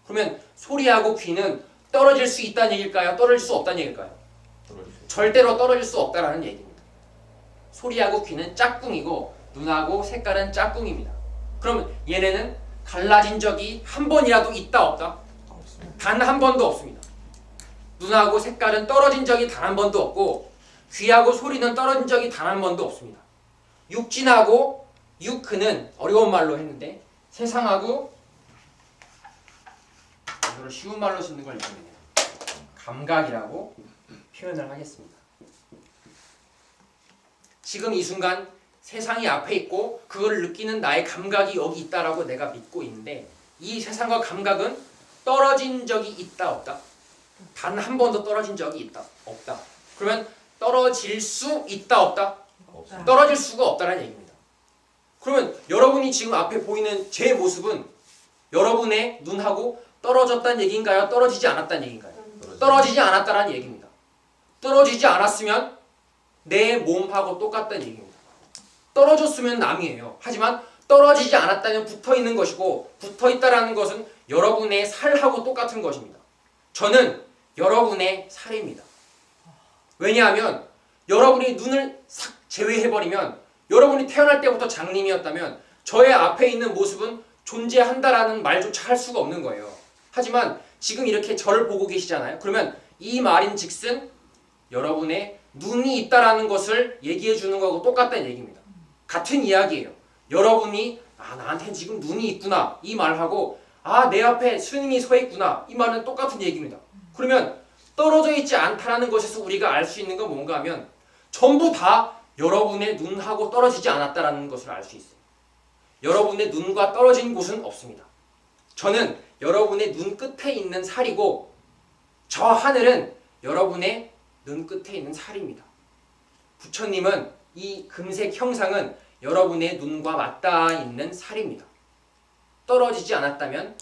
그러면 소리하고 귀는 떨어질 수 있다는 얘기일까요? 떨어질 수 없다는 얘기일까요? 절대로 떨어질 수 없다라는 얘기입니다. 소리하고 귀는 짝꿍이고 눈하고 색깔은 짝꿍입니다. 그러면 얘네는 갈라진 적이 한 번이라도 있다 없다? 단 한 번도 없습니다. 눈하고 색깔은 떨어진 적이 단 한 번도 없고 귀하고 소리는 떨어진 적이 단 한 번도 없습니다. 육진하고 육근은 어려운 말로 했는데 세상하고 이걸 쉬운 말로 쓰는 걸 이렇게 감각이라고 표현을 하겠습니다. 지금 이 순간 세상이 앞에 있고 그걸 느끼는 나의 감각이 여기 있다라고 내가 믿고 있는데 이 세상과 감각은 떨어진 적이 있다 없다? 단 한 번도 떨어진 적이 있다 없다. 그러면 떨어질 수 있다 없다? 없습니다. 떨어질 수가 없다는 얘기입니다. 그러면 여러분이 지금 앞에 보이는 제 모습은 여러분의 눈하고 떨어졌다는 얘기인가요? 떨어지지 않았다는 얘기인가요? 떨어지지 않았다는 얘기입니다. 떨어지지 않았으면 내 몸하고 똑같다는 얘기입니다. 떨어졌으면 남이에요. 하지만 떨어지지 않았다면 붙어있는 것이고 붙어있다라는 것은 여러분의 살하고 똑같은 것입니다. 저는 여러분의 살입니다. 왜냐하면 여러분이 눈을 싹 제외해버리면 여러분이 태어날 때부터 장님이었다면 저의 앞에 있는 모습은 존재한다라는 말조차 할 수가 없는 거예요. 하지만 지금 이렇게 저를 보고 계시잖아요. 그러면 이 말인즉슨 여러분의 눈이 있다라는 것을 얘기해 주는 거하고 똑같다는 얘기입니다. 같은 이야기예요. 여러분이 나한테 지금 눈이 있구나 이 말하고 아, 내 앞에 스님이 서 있구나. 이 말은 똑같은 얘기입니다. 그러면 떨어져 있지 않다라는 것에서 우리가 알 수 있는 건 뭔가 하면 전부 다 여러분의 눈하고 떨어지지 않았다라는 것을 알 수 있어요. 여러분의 눈과 떨어진 곳은 없습니다. 저는 여러분의 눈 끝에 있는 살이고 저 하늘은 여러분의 눈 끝에 있는 살입니다. 부처님은 이 금색 형상은 여러분의 눈과 맞닿아 있는 살입니다. 떨어지지 않았다면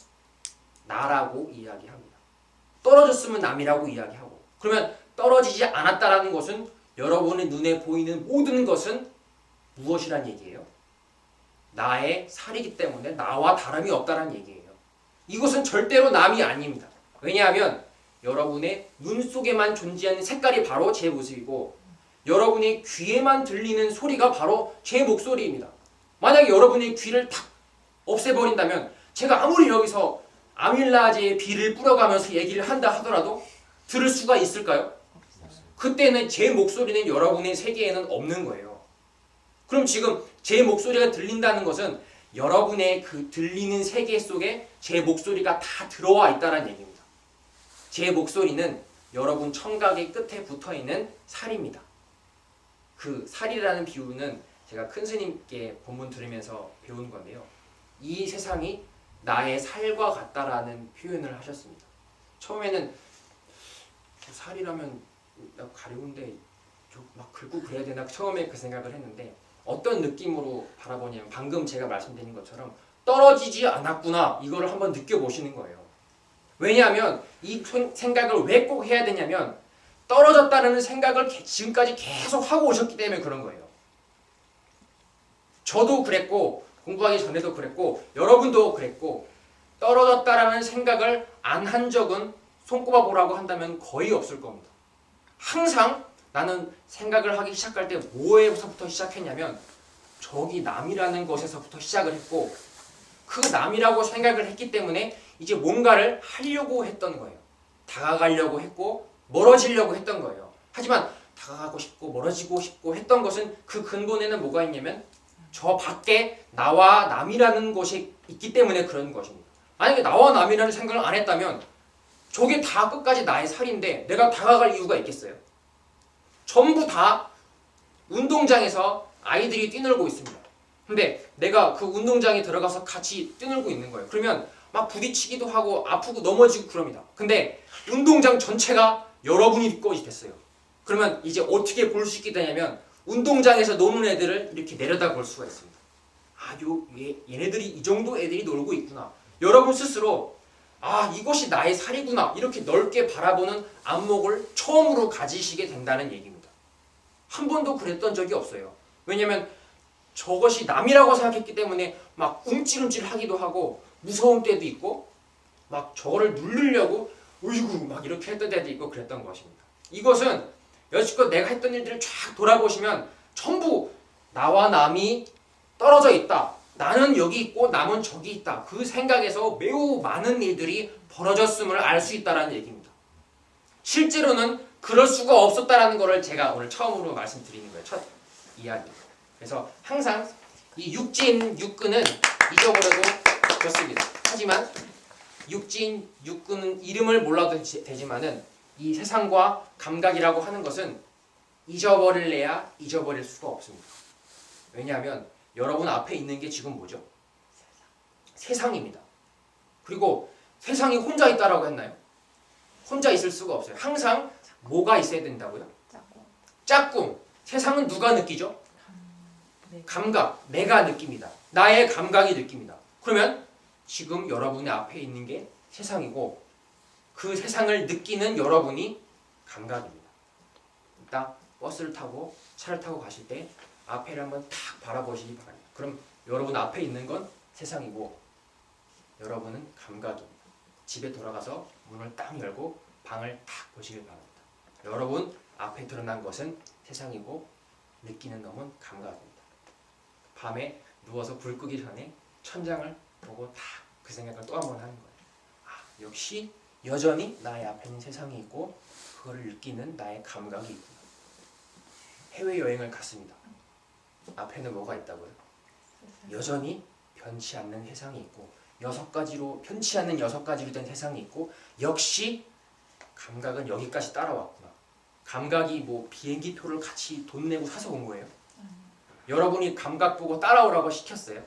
나라고 이야기합니다. 떨어졌으면 남이라고 이야기하고, 그러면 떨어지지 않았다라는 것은 여러분의 눈에 보이는 모든 것은 무엇이란 얘기예요? 나의 살이기 때문에 나와 다름이 없다는 얘기예요. 이것은 절대로 남이 아닙니다. 왜냐하면 여러분의 눈 속에만 존재하는 색깔이 바로 제 모습이고 여러분의 귀에만 들리는 소리가 바로 제 목소리입니다. 만약에 여러분의 귀를 탁 없애버린다면 제가 아무리 여기서 아밀라제의 비를 뿌려가면서 얘기를 한다 하더라도 들을 수가 있을까요? 그때는 제 목소리는 여러분의 세계에는 없는 거예요. 그럼 지금 제 목소리가 들린다는 것은 여러분의 그 들리는 세계 속에 제 목소리가 다 들어와 있다는 얘기입니다. 제 목소리는 여러분 청각의 끝에 붙어있는 살입니다. 그 살이라는 비유는 제가 큰 스님께 본문 들으면서 배운 건데요. 이 세상이 나의 살과 같다라는 표현을 하셨습니다. 처음에는 살이라면 나 가려운데 막 긁고 그래야 되나 처음에 그 생각을 했는데 어떤 느낌으로 바라보냐면 방금 제가 말씀드린 것처럼 떨어지지 않았구나 이거를 한번 느껴보시는 거예요. 왜냐하면 이 생각을 왜 꼭 해야 되냐면 떨어졌다는 생각을 지금까지 계속 하고 오셨기 때문에 그런 거예요. 저도 그랬고 공부하기 전에도 그랬고 여러분도 그랬고 떨어졌다라는 생각을 안 한 적은 손꼽아 보라고 한다면 거의 없을 겁니다. 항상 나는 생각을 하기 시작할 때 뭐에서부터 시작했냐면 저기 남이라는 것에서부터 시작을 했고 그 남이라고 생각을 했기 때문에 이제 뭔가를 하려고 했던 거예요. 다가가려고 했고 멀어지려고 했던 거예요. 하지만 다가가고 싶고 멀어지고 싶고 했던 것은 그 근본에는 뭐가 있냐면 저 밖에 나와 남이라는 것이 있기 때문에 그런 것입니다. 만약에 나와 남이라는 생각을 안 했다면 저게 다 끝까지 나의 살인데 내가 다가갈 이유가 있겠어요? 전부 다 운동장에서 아이들이 뛰놀고 있습니다. 근데 내가 그 운동장에 들어가서 같이 뛰놀고 있는 거예요. 그러면 막 부딪히기도 하고 아프고 넘어지고 그럽니다. 근데 운동장 전체가 여러분이 것이 됐어요. 그러면 이제 어떻게 볼 수 있게 되냐면 운동장에서 노는 애들을 이렇게 내려다 볼 수가 있습니다. 아, 얘네들이 이 정도 애들이 놀고 있구나. 여러분 스스로 아, 이것이 나의 살이구나. 이렇게 넓게 바라보는 안목을 처음으로 가지시게 된다는 얘기입니다. 한 번도 그랬던 적이 없어요. 왜냐면 저것이 남이라고 생각했기 때문에 막 움찔움찔 하기도 하고 무서운 때도 있고 막 저거를 누르려고 어이구 막 이렇게 했던 때도 있고 그랬던 것입니다. 이것은 여지껏 내가 했던 일들을 쫙 돌아보시면 전부 나와 남이 떨어져 있다. 나는 여기 있고 남은 저기 있다. 그 생각에서 매우 많은 일들이 벌어졌음을 알 수 있다는 얘기입니다. 실제로는 그럴 수가 없었다라는 것을 제가 오늘 처음으로 말씀드리는 거예요. 첫 이야기. 그래서 항상 이 육진, 육근은 잊어버려도 좋습니다. 하지만 육진, 육근은 이름을 몰라도 되지만은 이 세상과 감각이라고 하는 것은 잊어버릴래야 잊어버릴 수가 없습니다. 왜냐하면 여러분 앞에 있는 게 지금 뭐죠? 세상입니다. 그리고 세상이 혼자 있다라고 했나요? 혼자 있을 수가 없어요. 항상 뭐가 있어야 된다고요? 짝꿍. 세상은 누가 느끼죠? 감각. 내가 느낍니다. 나의 감각이 느낍니다. 그러면 지금 여러분의 앞에 있는 게 세상이고 그 세상을 느끼는 여러분이 감각입니다. 이따 버스를 타고 차를 타고 가실 때 앞에를 한번 탁 바라보시기 바랍니다. 그럼 여러분 앞에 있는 건 세상이고 여러분은 감각입니다. 집에 돌아가서 문을 딱 열고 방을 탁 보시길 바랍니다. 여러분 앞에 드러난 것은 세상이고 느끼는 놈은 감각입니다. 밤에 누워서 불 끄기 전에 천장을 보고 딱 그 생각을 또 한 번 하는 거예요. 아, 역시 여전히 나의 앞에 있는 세상이 있고 그거를 느끼는 나의 감각이 있구나. 해외여행을 갔습니다. 앞에는 뭐가 있다고요? 여전히 변치 않는 세상이 있고 6가지로 편치 않는 6가지로 된 세상이 있고 역시 감각은 여기까지 따라왔구나. 감각이 뭐 비행기표를 같이 돈 내고 사서 온 거예요? 여러분이 감각 보고 따라오라고 시켰어요?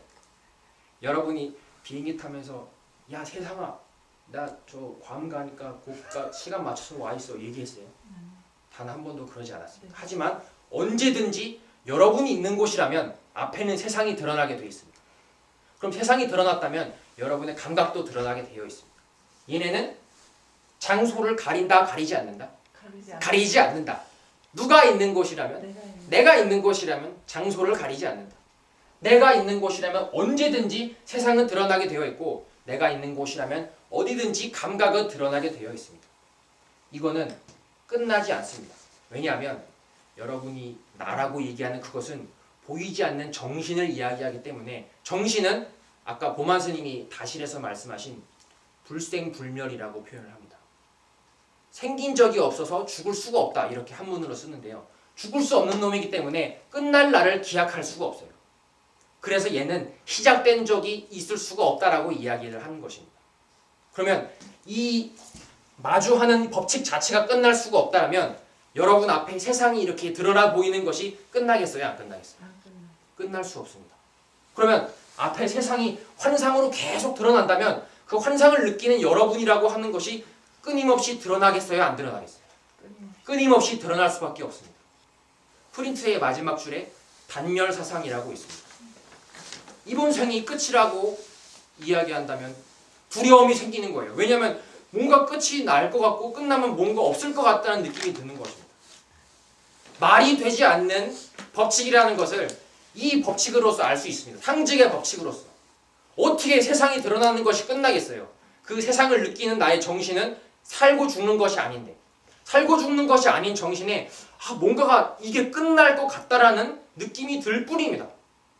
여러분이 비행기 타면서 야 세상아 나 저 괌 가니까 고가 시간 맞춰서 와 있어 얘기했어요? 단 한 번도 그러지 않았습니다. 하지만 언제든지 여러분이 있는 곳이라면 앞에는 세상이 드러나게 되어 있습니다. 그럼 세상이 드러났다면 여러분의 감각도 드러나게 되어 있습니다. 얘네는 장소를 가린다 가리지 않는다? 가리지 않는다. 누가 있는 곳이라면? 내가 있는 곳이라면 장소를 가리지 않는다. 내가 있는 곳이라면 언제든지 세상은 드러나게 되어 있고 내가 있는 곳이라면 어디든지 감각은 드러나게 되어 있습니다. 이거는 끝나지 않습니다. 왜냐하면 여러분이 나라고 얘기하는 그것은 보이지 않는 정신을 이야기하기 때문에 정신은 아까 보만 스님이 다실에서 말씀하신 불생불멸이라고 표현을 합니다. 생긴 적이 없어서 죽을 수가 없다 이렇게 한문으로 쓰는데요. 죽을 수 없는 놈이기 때문에 끝날 날을 기약할 수가 없어요. 그래서 얘는 시작된 적이 있을 수가 없다라고 이야기를 하는 것입니다. 그러면 이 마주하는 법칙 자체가 끝날 수가 없다면 여러분 앞에 세상이 이렇게 드러나 보이는 것이 끝나겠어요? 안 끝나겠어요? 끝날 수 없습니다. 그러면 앞에 세상이 환상으로 계속 드러난다면 그 환상을 느끼는 여러분이라고 하는 것이 끊임없이 드러나겠어요? 안 드러나겠어요? 끊임없이 드러날 수밖에 없습니다. 프린트의 마지막 줄에 단멸사상이라고 있습니다. 이번 생이 끝이라고 이야기한다면 두려움이 생기는 거예요. 왜냐하면 뭔가 끝이 날 것 같고 끝나면 뭔가 없을 것 같다는 느낌이 드는 것입니다. 말이 되지 않는 법칙이라는 것을 이 법칙으로서 알 수 있습니다. 상직의 법칙으로서. 어떻게 세상이 드러나는 것이 끝나겠어요? 그 세상을 느끼는 나의 정신은 살고 죽는 것이 아닌데 살고 죽는 것이 아닌 정신에 뭔가가 이게 끝날 것 같다라는 느낌이 들 뿐입니다.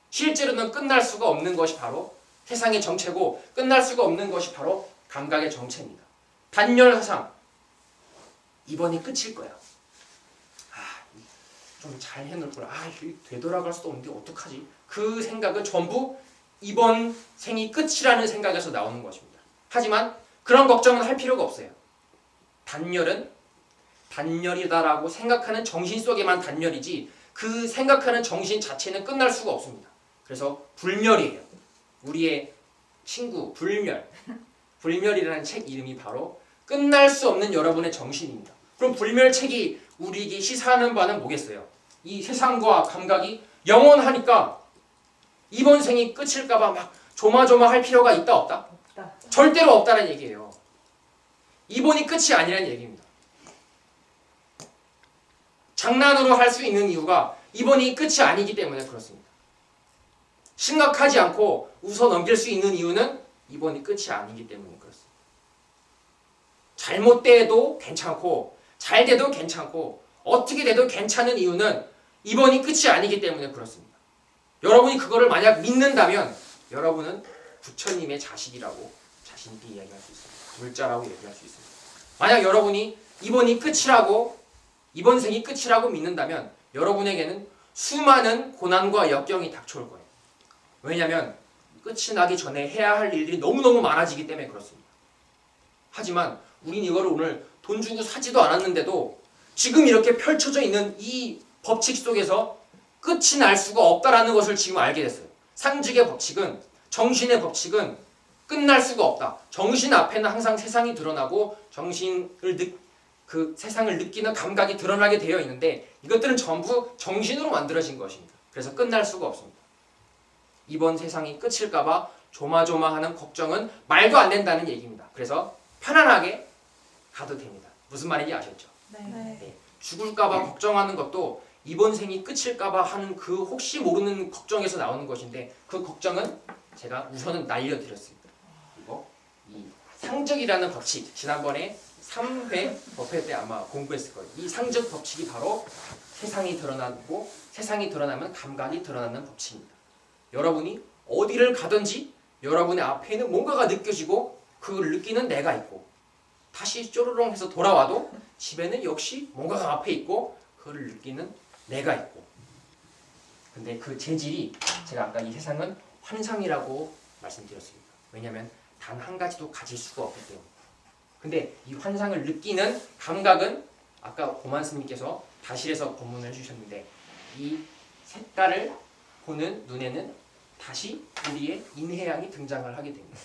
실제로는 끝날 수가 없는 것이 바로 세상의 정체고 끝날 수가 없는 것이 바로 감각의 정체입니다. 단멸사상. 이번이 끝일 거야. 좀 잘 해놓을 걸. 되돌아갈 수도 없는데 어떡하지? 그 생각은 전부 이번 생이 끝이라는 생각에서 나오는 것입니다. 하지만 그런 걱정은 할 필요가 없어요. 단멸은 단멸이다라고 생각하는 정신 속에만 단멸이지 그 생각하는 정신 자체는 끝날 수가 없습니다. 그래서 불멸이에요. 우리의 친구 불멸. 불멸이라는 책 이름이 바로 끝날 수 없는 여러분의 정신입니다. 그럼 불멸책이 우리에게 시사하는 바는 뭐겠어요? 이 세상과 감각이 영원하니까 이번 생이 끝일까봐 막 조마조마할 필요가 있다 없다? 없다. 절대로 없다는 얘기예요. 이번이 끝이 아니라는 얘기입니다. 장난으로 할 수 있는 이유가 이번이 끝이 아니기 때문에 그렇습니다. 심각하지 않고 웃어 넘길 수 있는 이유는 이번이 끝이 아니기 때문에 그렇습니다. 잘못돼도 괜찮고 잘 돼도 괜찮고 어떻게 돼도 괜찮은 이유는 이번이 끝이 아니기 때문에 그렇습니다. 여러분이 그거를 만약 믿는다면 여러분은 부처님의 자식이라고 자신 있게 이야기할 수 있습니다. 물자라고 얘기할 수 있습니다. 만약 여러분이 이번이 끝이라고 이번 생이 끝이라고 믿는다면 여러분에게는 수많은 고난과 역경이 닥쳐올 거예요. 왜냐하면 끝이 나기 전에 해야 할 일들이 너무너무 많아지기 때문에 그렇습니다. 하지만 우린 이거를 오늘 돈 주고 사지도 않았는데도 지금 이렇게 펼쳐져 있는 이 법칙 속에서 끝이 날 수가 없다라는 것을 지금 알게 됐어요. 상직의 법칙은 정신의 법칙은 끝날 수가 없다. 정신 앞에는 항상 세상이 드러나고 그 세상을 느끼는 감각이 드러나게 되어 있는데 이것들은 전부 정신으로 만들어진 것입니다. 그래서 끝날 수가 없습니다. 이번 세상이 끝일까봐 조마조마하는 걱정은 말도 안 된다는 얘기입니다. 그래서 편안하게 가도 됩니다. 무슨 말인지 아셨죠? 네. 죽을까봐 걱정하는 것도 이번 생이 끝일까봐 하는 그 혹시 모르는 걱정에서 나오는 것인데 그 걱정은 제가 우선은 날려드렸습니다. 그리고 이 상적이라는 법칙 지난번에 3회 법회 때 아마 공부했을 거예요. 이 상적 법칙이 바로 세상이 드러나고 세상이 드러나면 감각이 드러나는 법칙입니다. 여러분이 어디를 가든지 여러분의 앞에는 뭔가가 느껴지고 그걸 느끼는 내가 있고 다시 쪼르렁 해서 돌아와도 집에는 역시 뭔가가 앞에 있고 그걸 느끼는 내가 있고 근데 그 재질이 제가 아까 이 세상은 환상이라고 말씀드렸습니다. 왜냐하면 단 한 가지도 가질 수가 없기 때문에. 근데 이 환상을 느끼는 감각은 아까 고만 스님께서 다실에서 법문을 해주셨는데 이 색깔을 보는 눈에는 다시 우리의 인해양이 등장을 하게 됩니다.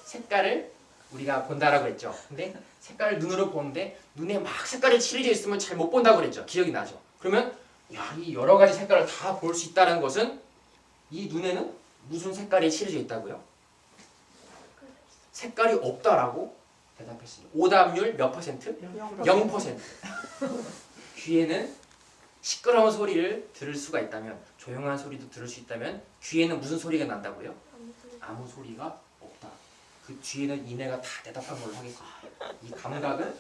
색깔을 우리가 본다라고 했죠. 근데 색깔을 눈으로 보는데 눈에 막 색깔이 칠해져 있으면 잘 못 본다고 그랬죠. 기억이 나죠. 그러면 이 여러 가지 색깔을 다 볼 수 있다는 것은 이 눈에는 무슨 색깔이 칠해져 있다고요? 색깔이 없다라고 대답했습니다. 오답률 몇 퍼센트? 0%. 귀에는 시끄러운 소리를 들을 수가 있다면, 조용한 소리도 들을 수 있다면 귀에는 무슨 소리가 난다고요? 아무 소리가 없다. 그 뒤에는 이내가 다 대답한 걸로 하겠습니다. 이 감각은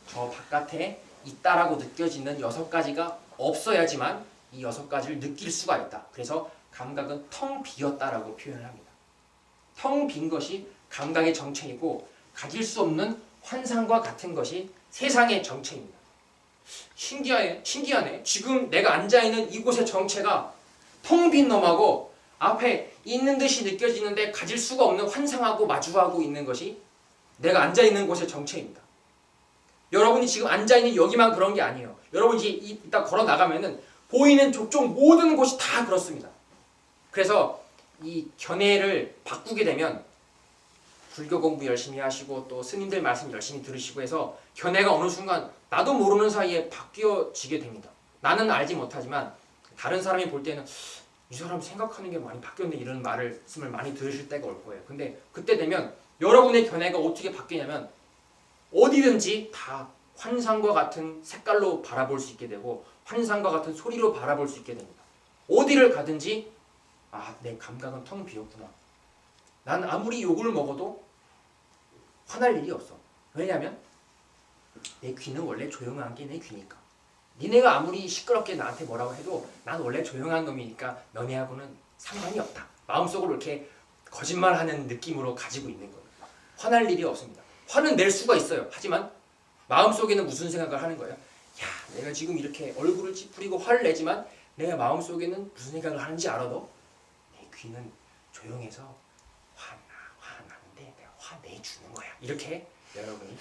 저 바깥에 있다라고 느껴지는 6가지가 없어야지만 이 6가지를 느낄 수가 있다. 그래서 감각은 텅 비었다라고 표현을 합니다. 텅 빈 것이 감각의 정체이고 가질 수 없는 환상과 같은 것이 세상의 정체입니다. 신기하네. 지금 내가 앉아있는 이곳의 정체가 텅 빈 놈하고 앞에 있는 듯이 느껴지는데 가질 수가 없는 환상하고 마주하고 있는 것이 내가 앉아있는 곳의 정체입니다. 여러분이 지금 앉아있는 여기만 그런 게 아니에요. 여러분 이따 걸어 나가면은 보이는 족족 모든 곳이 다 그렇습니다. 그래서 이 견해를 바꾸게 되면 불교 공부 열심히 하시고 또 스님들 말씀 열심히 들으시고 해서 견해가 어느 순간 나도 모르는 사이에 바뀌어지게 됩니다. 나는 알지 못하지만 다른 사람이 볼 때는 이 사람 생각하는 게 많이 바뀌었네 이런 말씀을 많이 들으실 때가 올 거예요. 근데 그때 되면 여러분의 견해가 어떻게 바뀌냐면 어디든지 다 환상과 같은 색깔로 바라볼 수 있게 되고 환상과 같은 소리로 바라볼 수 있게 됩니다. 어디를 가든지 내 감각은 텅 비었구나. 난 아무리 욕을 먹어도 화날 일이 없어. 왜냐하면 내 귀는 원래 조용한 게 내 귀니까. 니네가 아무리 시끄럽게 나한테 뭐라고 해도 난 원래 조용한 놈이니까 너네하고는 상관이 없다. 마음속으로 이렇게 거짓말하는 느낌으로 가지고 있는 거예요. 화날 일이 없습니다. 화는 낼 수가 있어요. 하지만 마음속에는 무슨 생각을 하는 거예요? 내가 지금 이렇게 얼굴을 찌푸리고 화를 내지만 내가 마음속에는 무슨 생각을 하는지 알아도 내 귀는 조용해서 화나는데 내가 화내주는 거야. 이렇게 여러분이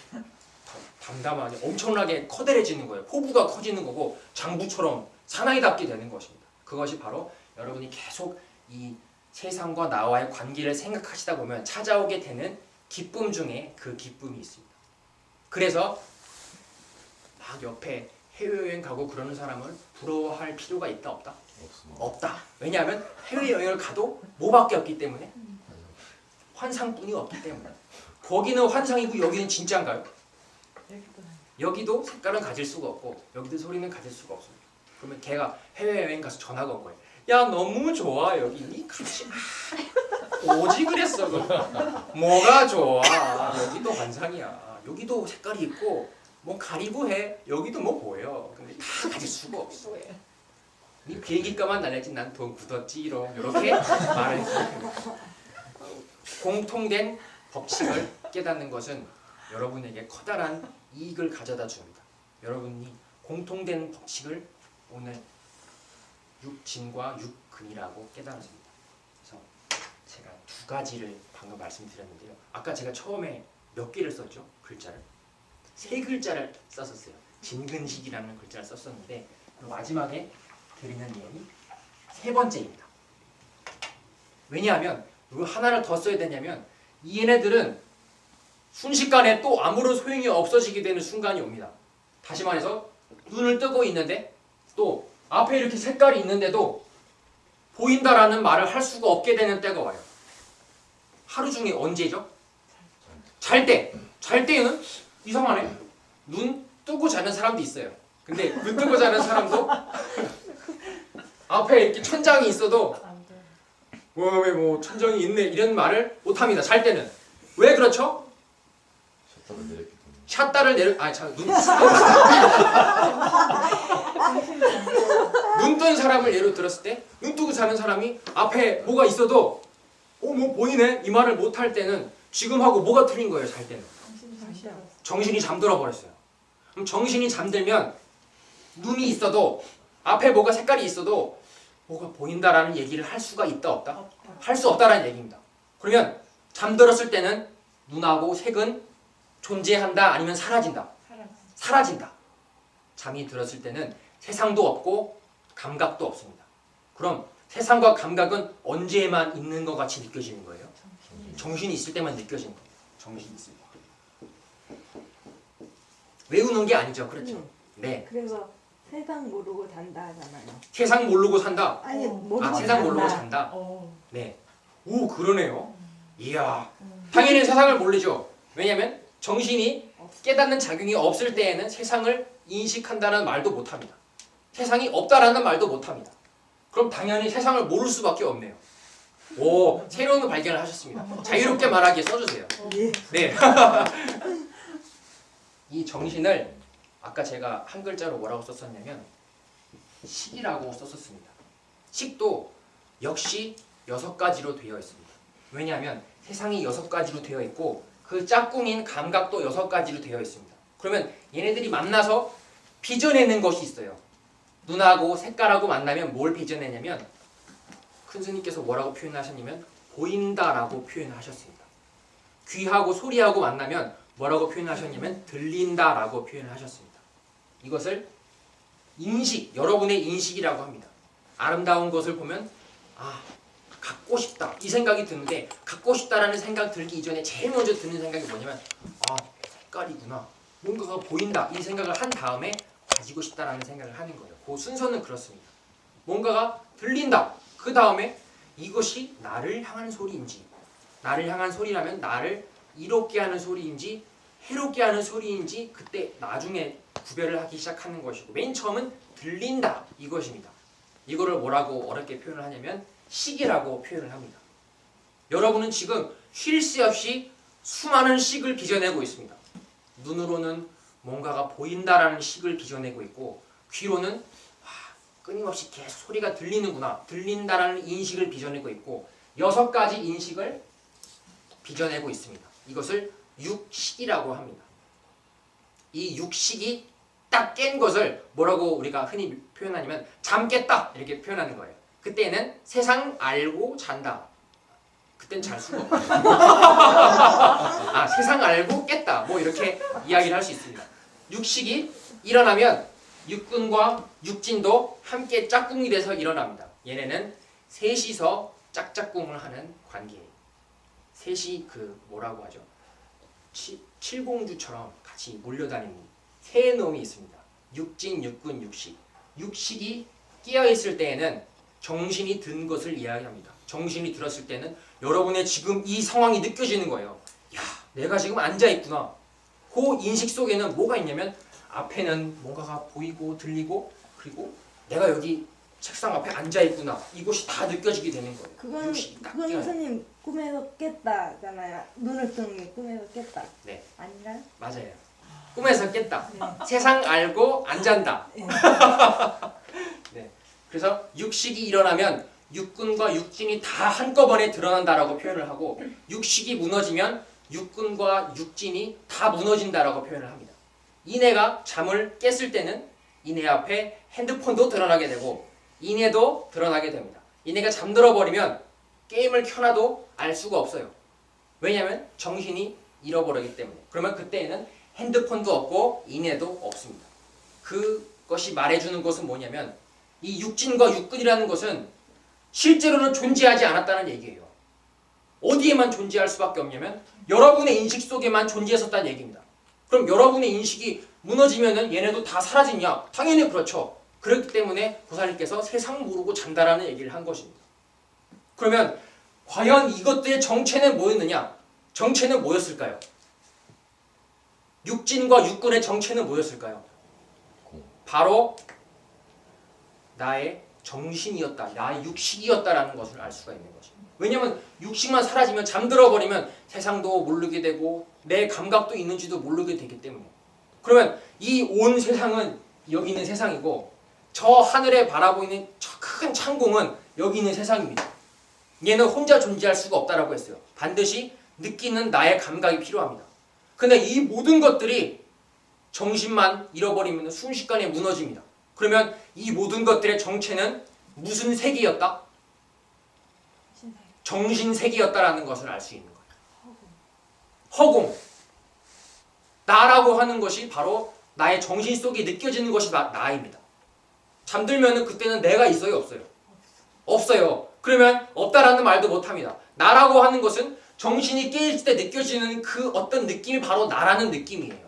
담담하게 엄청나게 커다래지는 거예요. 포부가 커지는 거고 장부처럼 사나이답게 되는 것입니다. 그것이 바로 여러분이 계속 이 세상과 나와의 관계를 생각하시다 보면 찾아오게 되는 기쁨 중에 그 기쁨이 있습니다. 그래서 막 옆에 해외여행 가고 그러는 사람을 부러워할 필요가 있다 없다? 없습니다. 없다. 왜냐하면 해외여행을 가도 뭐밖에 없기 때문에 환상뿐이 없기 때문에. 거기는 환상이고 여기는 진짜인가요? 여기도 색깔은 가질 수가 없고 여기도 소리는 가질 수가 없습니다. 그러면 걔가 해외여행 가서 전화가 온 거예요. 야 너무 좋아 여기. 그렇지 오지 그랬어. 뭐가 좋아. 여기도 환상이야. 여기도 색깔이 있고 뭐 가리고 해. 여기도 뭐 보여. 근데 다 가질 수가 없어. 네 비행기값만 날렸지 난 돈 굳었지롱. 이렇게 말을 했습니다. 공통된 법칙을 깨닫는 것은 여러분에게 커다란 이익을 가져다 줍니다. 여러분이 공통된 법칙을 오늘 육진과 육근이라고 깨달았습니다. 그래서 제가 2가지를 방금 말씀드렸는데요. 아까 제가 처음에 몇 개를 썼죠? 글자를? 3글자를 썼었어요. 진근식이라는 글자를 썼었는데 마지막에 드리는 내용이 3번째입니다. 왜냐하면 이거 하나를 더 써야 되냐면 얘네들은 순식간에 또 아무런 소용이 없어지게 되는 순간이 옵니다. 다시 말해서 눈을 뜨고 있는데 또 앞에 이렇게 색깔이 있는데도 보인다라는 말을 할 수가 없게 되는 때가 와요. 하루 중에 언제죠? 잘 때. 잘 때에는 이상하네. 눈 뜨고 자는 사람도 있어요. 근데 눈 뜨고 자는 사람도 앞에 이렇게 천장이 있어도 왜 뭐 천장이 있네 이런 말을 못합니다. 잘 때는. 왜 그렇죠? 샷다를 내렸기 때문에. 샷다를 눈 뜬 사람을 예로 들었을 때 눈 뜨고 자는 사람이 앞에 뭐가 있어도 뭐 보이네 이 말을 못할 때는 지금하고 뭐가 틀린 거예요. 잘 때는 정신이 잠들어 버렸어요. 그럼 정신이 잠들면 눈이 있어도 앞에 뭐가 색깔이 있어도 뭐가 보인다라는 얘기를 할 수가 있다 없다? 할 수 없다라는 얘기입니다. 그러면 잠들었을 때는 눈하고 색은 존재한다 아니면 사라진다. 사라진다. 잠이 들었을 때는 세상도 없고 감각도 없습니다. 그럼 세상과 감각은 언제만 있는 것 같이 느껴지는 거예요? 정신이 있을 때만 느껴지는 거예요. 정신이 있을 때. 외우는 게 아니죠. 그렇죠? 네. 그래서 세상 모르고 잔다 하잖아요. 세상 모르고 산다. 아니 모르고 아, 세상 모르고 잔다. 잔다. 네. 오, 그러네요. 이야. 당연히 세상을 모르죠. 왜냐하면 정신이 깨닫는 작용이 없을 때에는 세상을 인식한다는 말도 못합니다. 세상이 없다라는 말도 못합니다. 그럼 당연히 세상을 모를 수밖에 없네요. 오, 새로운 발견을 하셨습니다. 자유롭게 말하기에 써주세요. 예. 네. 이 정신을 아까 제가 한 글자로 뭐라고 썼었냐면 식이라고 썼었습니다. 식도 역시 6가지로 되어 있습니다. 왜냐하면 세상이 6가지로 되어 있고 그 짝꿍인 감각도 6가지로 되어 있습니다. 그러면 얘네들이 만나서 빚어내는 것이 있어요. 눈하고 색깔하고 만나면 뭘 빚어내냐면 큰 스님께서 뭐라고 표현하셨냐면 보인다라고 표현하셨습니다. 귀하고 소리하고 만나면 뭐라고 표현하셨냐면 들린다라고 표현하셨습니다. 이것을 인식, 여러분의 인식이라고 합니다. 아름다운 것을 보면 아, 갖고 싶다 이 생각이 드는데 갖고 싶다라는 생각 들기 이전에 제일 먼저 드는 생각이 뭐냐면 아, 색깔이구나, 뭔가가 보인다 이 생각을 한 다음에 가지고 싶다라는 생각을 하는 거예요. 그 순서는 그렇습니다. 뭔가가 들린다. 그 다음에 이것이 나를 향한 소리인지, 나를 향한 소리라면 나를 이롭게 하는 소리인지 해롭게 하는 소리인지 그때 나중에 구별을 하기 시작하는 것이고, 맨 처음은 들린다 이것입니다. 이거를 뭐라고 어렵게 표현을 하냐면 식이라고 표현을 합니다. 여러분은 지금 쉴 새 없이 수많은 식을 빚어내고 있습니다. 눈으로는 뭔가가 보인다라는 식을 빚어내고 있고, 귀로는 끊임없이 계속 소리가 들리는구나, 들린다라는 인식을 빚어내고 있고, 6가지 인식을 빚어내고 있습니다. 이것을 육식이라고 합니다. 이 육식이 딱 깬 것을 뭐라고 우리가 흔히 표현하냐면 잠 깼다 이렇게 표현하는 거예요. 그때는 세상 알고 잔다. 그땐 잘 수가 없어요. 아, 세상 알고 깼다 뭐 이렇게 이야기를 할 수 있습니다. 육식이 일어나면 육군과 육진도 함께 짝꿍이 돼서 일어납니다. 얘네는 셋이서 짝짝꿍을 하는 관계예요. 셋이 그 뭐라고 하죠? 칠공주처럼 같이 몰려다니는 세 놈이 있습니다. 육진, 육군, 육식. 육식이 깨어있을 때에는 정신이 든 것을 이야기합니다. 정신이 들었을 때는 여러분의 지금 이 상황이 느껴지는 거예요. 야, 내가 지금 앉아있구나. 그 인식 속에는 뭐가 있냐면 앞에는 뭔가가 보이고 들리고, 그리고 내가 여기 책상 앞에 앉아있구나. 이것이 다 느껴지게 되는 거예요. 그건 선생님 꿈에서 깼다잖아요. 눈을 뜨는 게 꿈에서 깼다. 네. 아닌가요? 맞아요. 꿈에서 깼다. 네. 세상 알고 안 잔다. 네. 네. 그래서 육식이 일어나면 육군과 육진이 다 한꺼번에 드러난다라고 표현을 하고, 육식이 무너지면 육군과 육진이 다 무너진다라고 표현을 합니다. 이내가 잠을 깼을 때는 이내 앞에 핸드폰도 드러나게 되고 이내도 드러나게 됩니다. 이내가 잠들어 버리면 게임을 켜놔도 알 수가 없어요. 왜냐하면 정신이 잃어버리기 때문에. 그러면 그때에는 핸드폰도 없고 이내도 없습니다. 그것이 말해주는 것은 뭐냐면 이 육진과 육군이라는 것은 실제로는 존재하지 않았다는 얘기예요. 어디에만 존재할 수밖에 없냐면 여러분의 인식 속에만 존재했었다는 얘기입니다. 그럼 여러분의 인식이 무너지면은 얘네도 다 사라지냐? 당연히 그렇죠. 그렇기 때문에 보살님께서 세상 모르고 잔다라는 얘기를 한 것입니다. 그러면 과연 이것들의 정체는 뭐였느냐? 정체는 뭐였을까요? 육진과 육군의 정체는 뭐였을까요? 바로 나의 정신이었다, 나의 육식이었다라는 것을 알 수가 있는 것입니다. 왜냐하면 육식만 사라지면, 잠들어 버리면 세상도 모르게 되고 내 감각도 있는지도 모르게 되기 때문에. 그러면 이 온 세상은 여기 있는 세상이고 저 하늘에 바라보이는 저 큰 창공은 여기 있는 세상입니다. 얘는 혼자 존재할 수가 없다라고 했어요. 반드시 느끼는 나의 감각이 필요합니다. 근데 이 모든 것들이 정신만 잃어버리면 순식간에 무너집니다. 그러면 이 모든 것들의 정체는 무슨 세계였다? 정신세계였다라는 것을 알 수 있는 거예요. 허공. 나라고 하는 것이 바로 나의 정신 속에 느껴지는 것이 나입니다. 잠들면은 그때는 내가 있어요, 없어요? 없어요. 그러면 없다라는 말도 못합니다. 나라고 하는 것은 정신이 깨있을 때 느껴지는 그 어떤 느낌이 바로 나라는 느낌이에요.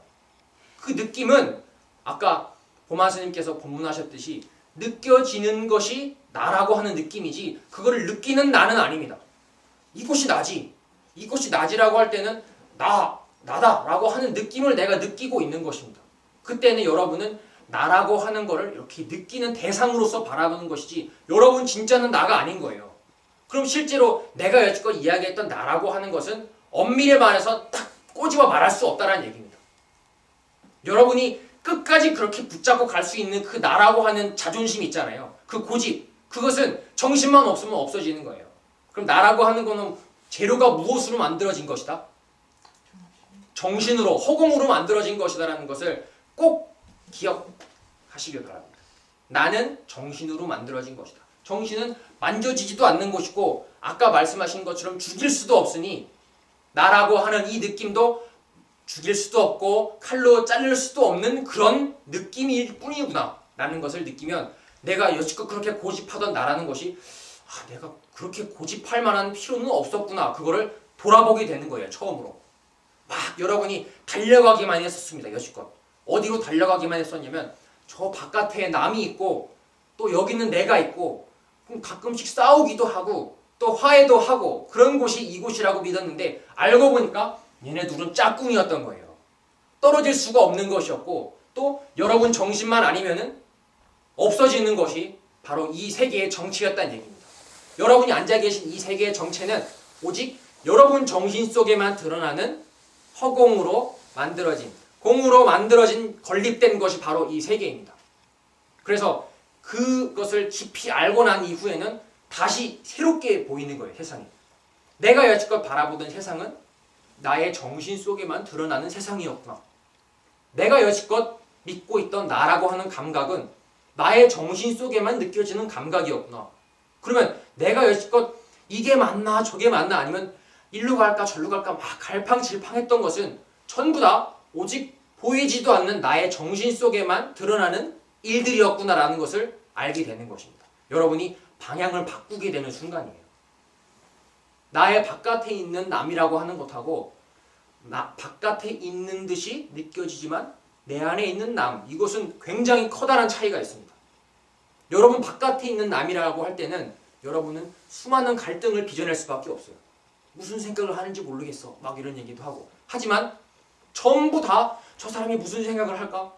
그 느낌은 아까 보마 스님께서 본문하셨듯이 느껴지는 것이 나라고 하는 느낌이지 그거를 느끼는 나는 아닙니다. 이것이 나지. 이것이 나지라고 할 때는 나다라고 하는 느낌을 내가 느끼고 있는 것입니다. 그때는 여러분은 나라고 하는 거를 이렇게 느끼는 대상으로서 바라보는 것이지 여러분 진짜는 나가 아닌 거예요. 그럼 실제로 내가 여지껏 이야기했던 나라고 하는 것은 엄밀히 말해서 딱 꼬집어 말할 수 없다는 얘기입니다. 여러분이 끝까지 그렇게 붙잡고 갈 수 있는 그 나라고 하는 자존심 있잖아요. 그 고집, 그것은 정신만 없으면 없어지는 거예요. 그럼 나라고 하는 거는 재료가 무엇으로 만들어진 것이다? 정신으로, 허공으로 만들어진 것이다라는 것을 꼭 기억하시길 바랍니다. 나는 정신으로 만들어진 것이다. 정신은 만져지지도 않는 것이고 아까 말씀하신 것처럼 죽일 수도 없으니 나라고 하는 이 느낌도 죽일 수도 없고 칼로 자를 수도 없는 그런 느낌일 뿐이구나 라는 것을 느끼면 내가 여지껏 그렇게 고집하던 나라는 것이 내가 그렇게 고집할 만한 필요는 없었구나 그거를 돌아보게 되는 거예요. 처음으로 막 여러분이 달려가기만 했었습니다. 여지껏 어디로 달려가기만 했었냐면 저 바깥에 남이 있고 또 여기는 내가 있고 그럼 가끔씩 싸우기도 하고 또 화해도 하고 그런 곳이 이곳이라고 믿었는데 알고 보니까 얘네 둘은 짝꿍이었던 거예요. 떨어질 수가 없는 것이었고 또 여러분 정신만 아니면은 없어지는 것이 바로 이 세계의 정체였다는 얘기입니다. 여러분이 앉아 계신 이 세계의 정체는 오직 여러분 정신 속에만 드러나는 허공으로 만들어진 공으로 만들어진 건립된 것이 바로 이 세계입니다. 그래서 그것을 깊이 알고 난 이후에는 다시 새롭게 보이는 거예요. 세상이. 내가 여지껏 바라보던 세상은 나의 정신 속에만 드러나는 세상이었구나. 내가 여지껏 믿고 있던 나라고 하는 감각은 나의 정신 속에만 느껴지는 감각이었구나. 그러면 내가 여지껏 이게 맞나 저게 맞나 아니면 일로 갈까 절로 갈까 막 갈팡질팡했던 것은 전부 다 오직 보이지도 않는 나의 정신 속에만 드러나는 일들이었구나라는 것을 알게 되는 것입니다. 여러분이 방향을 바꾸게 되는 순간이에요. 나의 바깥에 있는 남이라고 하는 것하고 바깥에 있는 듯이 느껴지지만 내 안에 있는 남, 이것은 굉장히 커다란 차이가 있습니다. 여러분 바깥에 있는 남이라고 할 때는 여러분은 수많은 갈등을 빚어낼 수밖에 없어요. 무슨 생각을 하는지 모르겠어 막 이런 얘기도 하고 하지만 전부 다 저 사람이 무슨 생각을 할까?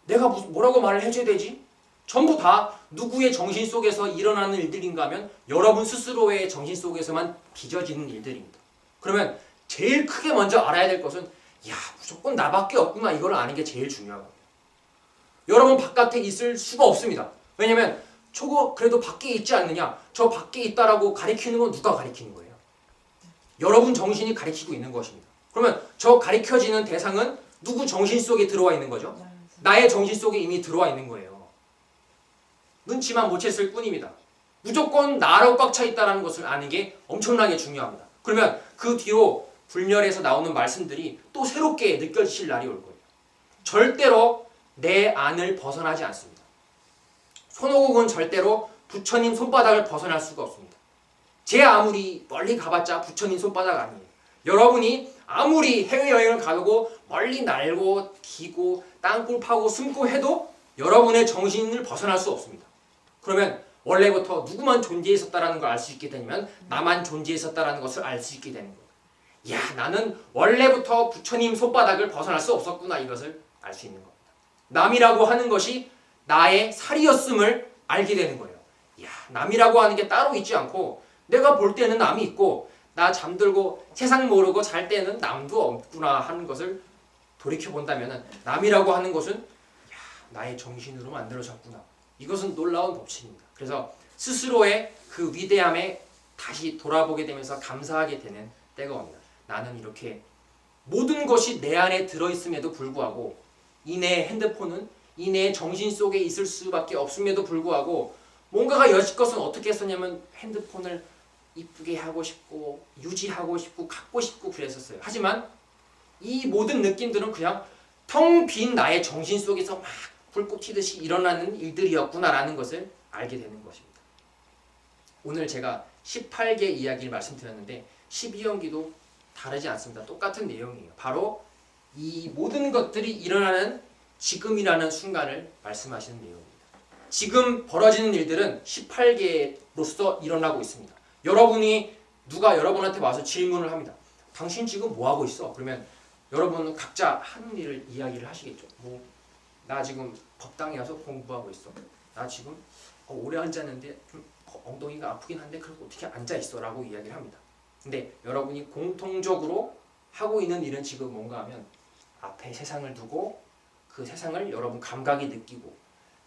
내가 뭐라고 말을 해줘야 되지? 전부 다 누구의 정신 속에서 일어나는 일들인가 하면 여러분 스스로의 정신 속에서만 빚어지는 일들입니다. 그러면 제일 크게 먼저 알아야 될 것은 무조건 나밖에 없구나 이걸 아는 게 제일 중요하거든요. 여러분 바깥에 있을 수가 없습니다. 왜냐면 저거 그래도 밖에 있지 않느냐? 저 밖에 있다라고 가리키는 건 누가 가리키는 거예요? 여러분 정신이 가리키고 있는 것입니다. 그러면 저 가리켜지는 대상은 누구 정신 속에 들어와 있는 거죠? 나의 정신 속에 이미 들어와 있는 거예요. 눈치만 못 챘을 뿐입니다. 무조건 나라고 꽉 차 있다는 것을 아는 게 엄청나게 중요합니다. 그러면 그 뒤로 불멸에서 나오는 말씀들이 또 새롭게 느껴지실 날이 올 거예요. 절대로 내 안을 벗어나지 않습니다. 손오공은 절대로 부처님 손바닥을 벗어날 수가 없습니다. 제 아무리 멀리 가봤자 부처님 손바닥 아니에요. 여러분이 아무리 해외여행을 가고 멀리 날고 기고 땅굴 파고 숨고 해도 여러분의 정신을 벗어날 수 없습니다. 그러면 원래부터 누구만 존재했었다라는 걸 알 수 있게 되면 나만 존재했었다라는 것을 알 수 있게 되는 거예요. 나는 원래부터 부처님 손바닥을 벗어날 수 없었구나 이것을 알 수 있는 겁니다. 남이라고 하는 것이 나의 살이었음을 알게 되는 거예요. 남이라고 하는 게 따로 있지 않고 내가 볼 때는 남이 있고 나 잠들고 세상 모르고 잘 때는 남도 없구나 하는 것을 돌이켜본다면 남이라고 하는 것은 나의 정신으로 만들어졌구나. 이것은 놀라운 법칙입니다. 그래서 스스로의 그 위대함에 다시 돌아보게 되면서 감사하게 되는 때가 옵니다. 나는 이렇게 모든 것이 내 안에 들어있음에도 불구하고 이 내 핸드폰은 이 내 정신 속에 있을 수밖에 없음에도 불구하고 뭔가가 여지껏은 어떻게 했었냐면 핸드폰을 이쁘게 하고 싶고 유지하고 싶고 갖고 싶고 그랬었어요. 하지만 이 모든 느낌들은 그냥 텅 빈 나의 정신 속에서 막 불꽃 튀듯이 일어나는 일들이었구나라는 것을 알게 되는 것입니다. 오늘 제가 18개 이야기를 말씀드렸는데 12연기도 다르지 않습니다. 똑같은 내용이에요. 바로 이 모든 것들이 일어나는 지금이라는 순간을 말씀하시는 내용입니다. 지금 벌어지는 일들은 18개로서 일어나고 있습니다. 여러분이 누가 여러분한테 와서 질문을 합니다. 당신 지금 뭐 하고 있어? 그러면 여러분은 각자 하는 일을 이야기를 하시겠죠. 뭐 나 지금 법당에 와서 공부하고 있어. 나 지금 오래 앉았는데 좀 엉덩이가 아프긴 한데 그래도 어떻게 앉아 있어라고 이야기를 합니다. 근데 여러분이 공통적으로 하고 있는 일은 지금 뭔가 하면 앞에 세상을 두고 그 세상을 여러분 감각이 느끼고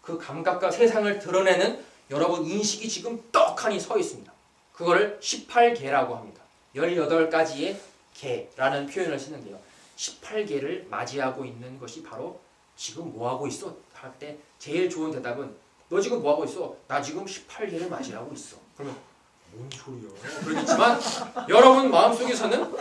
그 감각과 세상을 드러내는 여러분 인식이 지금 떡하니 서 있습니다. 그거를 18개라고 합니다. 18가지의 개라는 표현을 쓰는데요. 18개를 맞이하고 있는 것이 바로 지금 뭐하고 있어? 할 때 제일 좋은 대답은 너 지금 뭐하고 있어? 나 지금 18개를 맞이하고 있어. 그러면 뭔 소리야? 그러겠지만 여러분 마음속에서는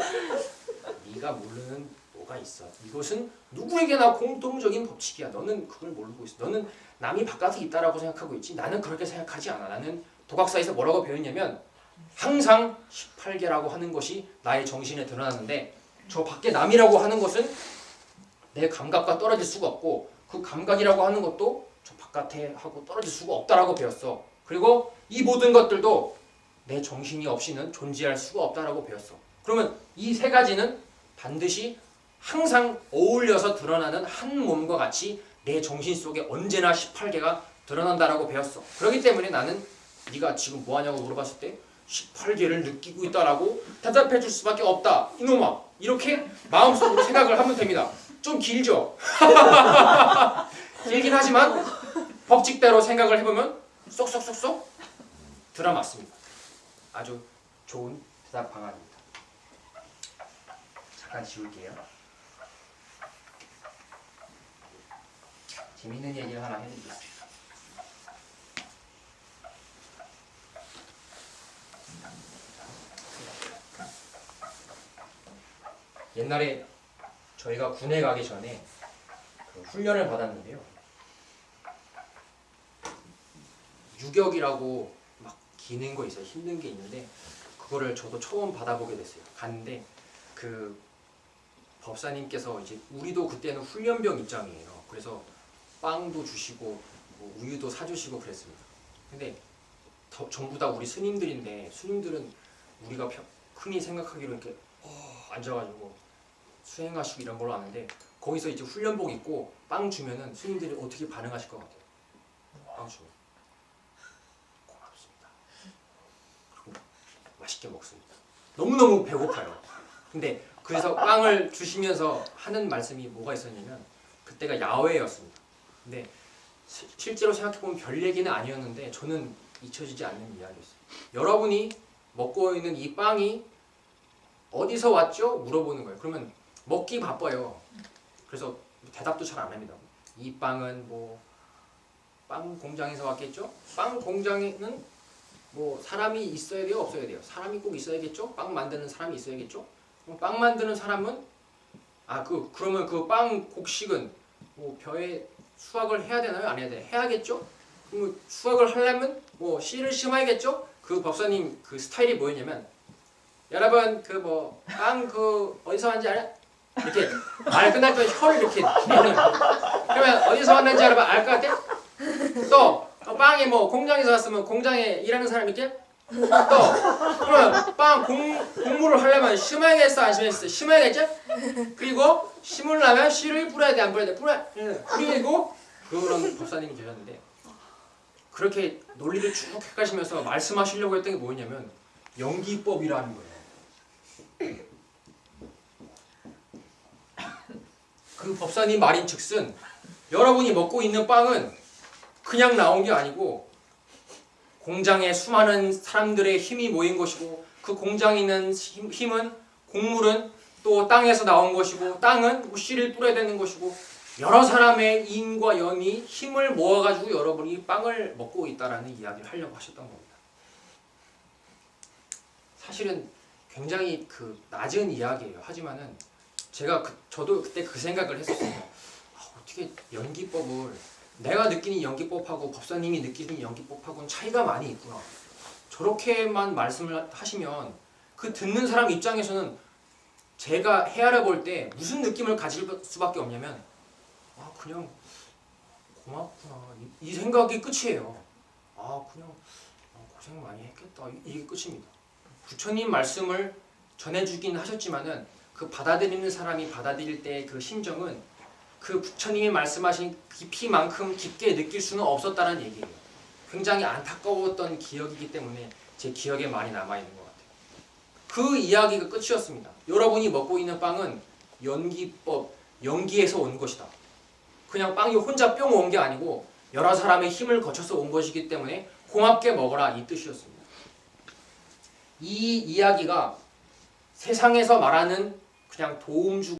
네가 모르는 뭐가 있어. 이것은 누구에게나 공통적인 법칙이야. 너는 그걸 모르고 있어. 너는 남이 바깥에 있다라고 생각하고 있지. 나는 그렇게 생각하지 않아. 나는 도각사에서 뭐라고 배웠냐면 항상 18개라고 하는 것이 나의 정신에 드러나는데 저 밖에 남이라고 하는 것은 내 감각과 떨어질 수가 없고 그 감각이라고 하는 것도 저 바깥에 하고 떨어질 수가 없다라고 배웠어. 그리고 이 모든 것들도 내 정신이 없이는 존재할 수가 없다라고 배웠어. 그러면 이 세 가지는 반드시 항상 어울려서 드러나는 한 몸과 같이 내 정신 속에 언제나 18개가 드러난다라고 배웠어. 그렇기 때문에 나는 네가 지금 뭐하냐고 물어봤을 때 18개를 느끼고 있다라고 대답해 줄 수밖에 없다. 이놈아. 이렇게 마음속으로 생각을 하면 됩니다. 좀 길죠? 길긴 하지만 법칙대로 생각을 해보면 쏙쏙쏙쏙 들어맞습니다. 아주 좋은 대답 방안입니다. 잠깐 지울게요. 재밌는 얘기를 하나 해드리겠습니다. 옛날에 저희가 군에 가기 전에 그 훈련을 받았는데요. 유격이라고 막 기는 거 있어요. 힘든 게 있는데 그거를 저도 처음 받아보게 됐어요. 갔는데 그 법사님께서 이제 우리도 그때는 훈련병 입장이에요. 그래서 빵도 주시고 뭐 우유도 사주시고 그랬습니다. 근데 전부 다 우리 스님들인데 스님들은 우리가 흔히 생각하기로 이렇게 앉아가지고 수행하시고 이런 걸로 아는데 거기서 이제 훈련복 입고 빵 주면은 스님들이 어떻게 반응하실 것 같아요? 빵 주면 고맙습니다. 그리고 맛있게 먹습니다. 너무너무 배고파요. 근데 그래서 빵을 주시면서 하는 말씀이 뭐가 있었냐면 그때가 야외였습니다. 근데 실제로 생각해보면 별 얘기는 아니었는데 저는 잊혀지지 않는 이야기였어요. 여러분이 먹고 있는 이 빵이 어디서 왔죠? 물어보는 거예요. 그러면 먹기 바빠요. 그래서 대답도 잘 안 합니다. 이 빵은 뭐 빵 공장에서 왔겠죠? 빵 공장에는 뭐 사람이 있어야 돼요? 없어야 돼요? 사람이 꼭 있어야겠죠? 빵 만드는 사람이 있어야겠죠? 그럼 빵 만드는 사람은 그러면 그 빵 곡식은 뭐 벼에 수확을 해야 되나요? 안 해야 돼요? 해야겠죠? 그럼 수확을 하려면 뭐 씨를 심어야겠죠? 그 법사님 그 스타일이 뭐였냐면 여러분 그 뭐 빵 그 어디서 왔는지 알아? 이렇게 말 끝날 때 혀를 이렇게 내는 그러면 어디서 왔는지 여러분 알 것 같아? 또 빵이 뭐 공장에서 왔으면 공장에 일하는 사람 이렇게 또 그러면 빵 공무를 하려면 심어야겠어 안 심어야겠어? 심어야겠죠? 그리고 심으려면 씨를 뿌려야 돼 안 뿌려야 돼? 뿌리고 그런 법사님이 계셨는데 그렇게 논리를 쭉 해가시면서 말씀하시려고 했던 게 뭐였냐면 연기법이라는 거예요. 그 법사님 말인즉슨 여러분이 먹고 있는 빵은 그냥 나온 게 아니고 공장에 수많은 사람들의 힘이 모인 것이고 그 공장에 있는 힘은 곡물은 또 땅에서 나온 것이고 땅은 씨를 뿌려야 되는 것이고 여러 사람의 인과 연이 힘을 모아가지고 여러분이 빵을 먹고 있다라는 이야기를 하려고 하셨던 겁니다. 사실은 굉장히 그 낮은 이야기예요. 하지만은 제가 저도 그때 그 생각을 했었어요. 어떻게 연기법을 내가 느끼는 연기법하고 법사님이 느끼는 연기법하고는 차이가 많이 있구나. 저렇게만 말씀을 하시면 그 듣는 사람 입장에서는 제가 헤아려 볼 때 무슨 느낌을 가질 수밖에 없냐면 그냥 고맙구나 이 생각이 끝이에요. 그냥 고생 많이 했겠다 이게 끝입니다. 부처님 말씀을 전해주긴 하셨지만은 그 받아들이는 사람이 받아들일 때 그 심정은 그 부처님이 말씀하신 깊이만큼 깊게 느낄 수는 없었다는 얘기예요. 굉장히 안타까웠던 기억이기 때문에 제 기억에 많이 남아있는 것 같아요. 그 이야기가 끝이었습니다. 여러분이 먹고 있는 빵은 연기에서 온 것이다. 그냥 빵이 혼자 뿅 온 게 아니고 여러 사람의 힘을 거쳐서 온 것이기 때문에 고맙게 먹어라 이 뜻이었습니다. 이 이야기가 세상에서 말하는 그냥 도움 주고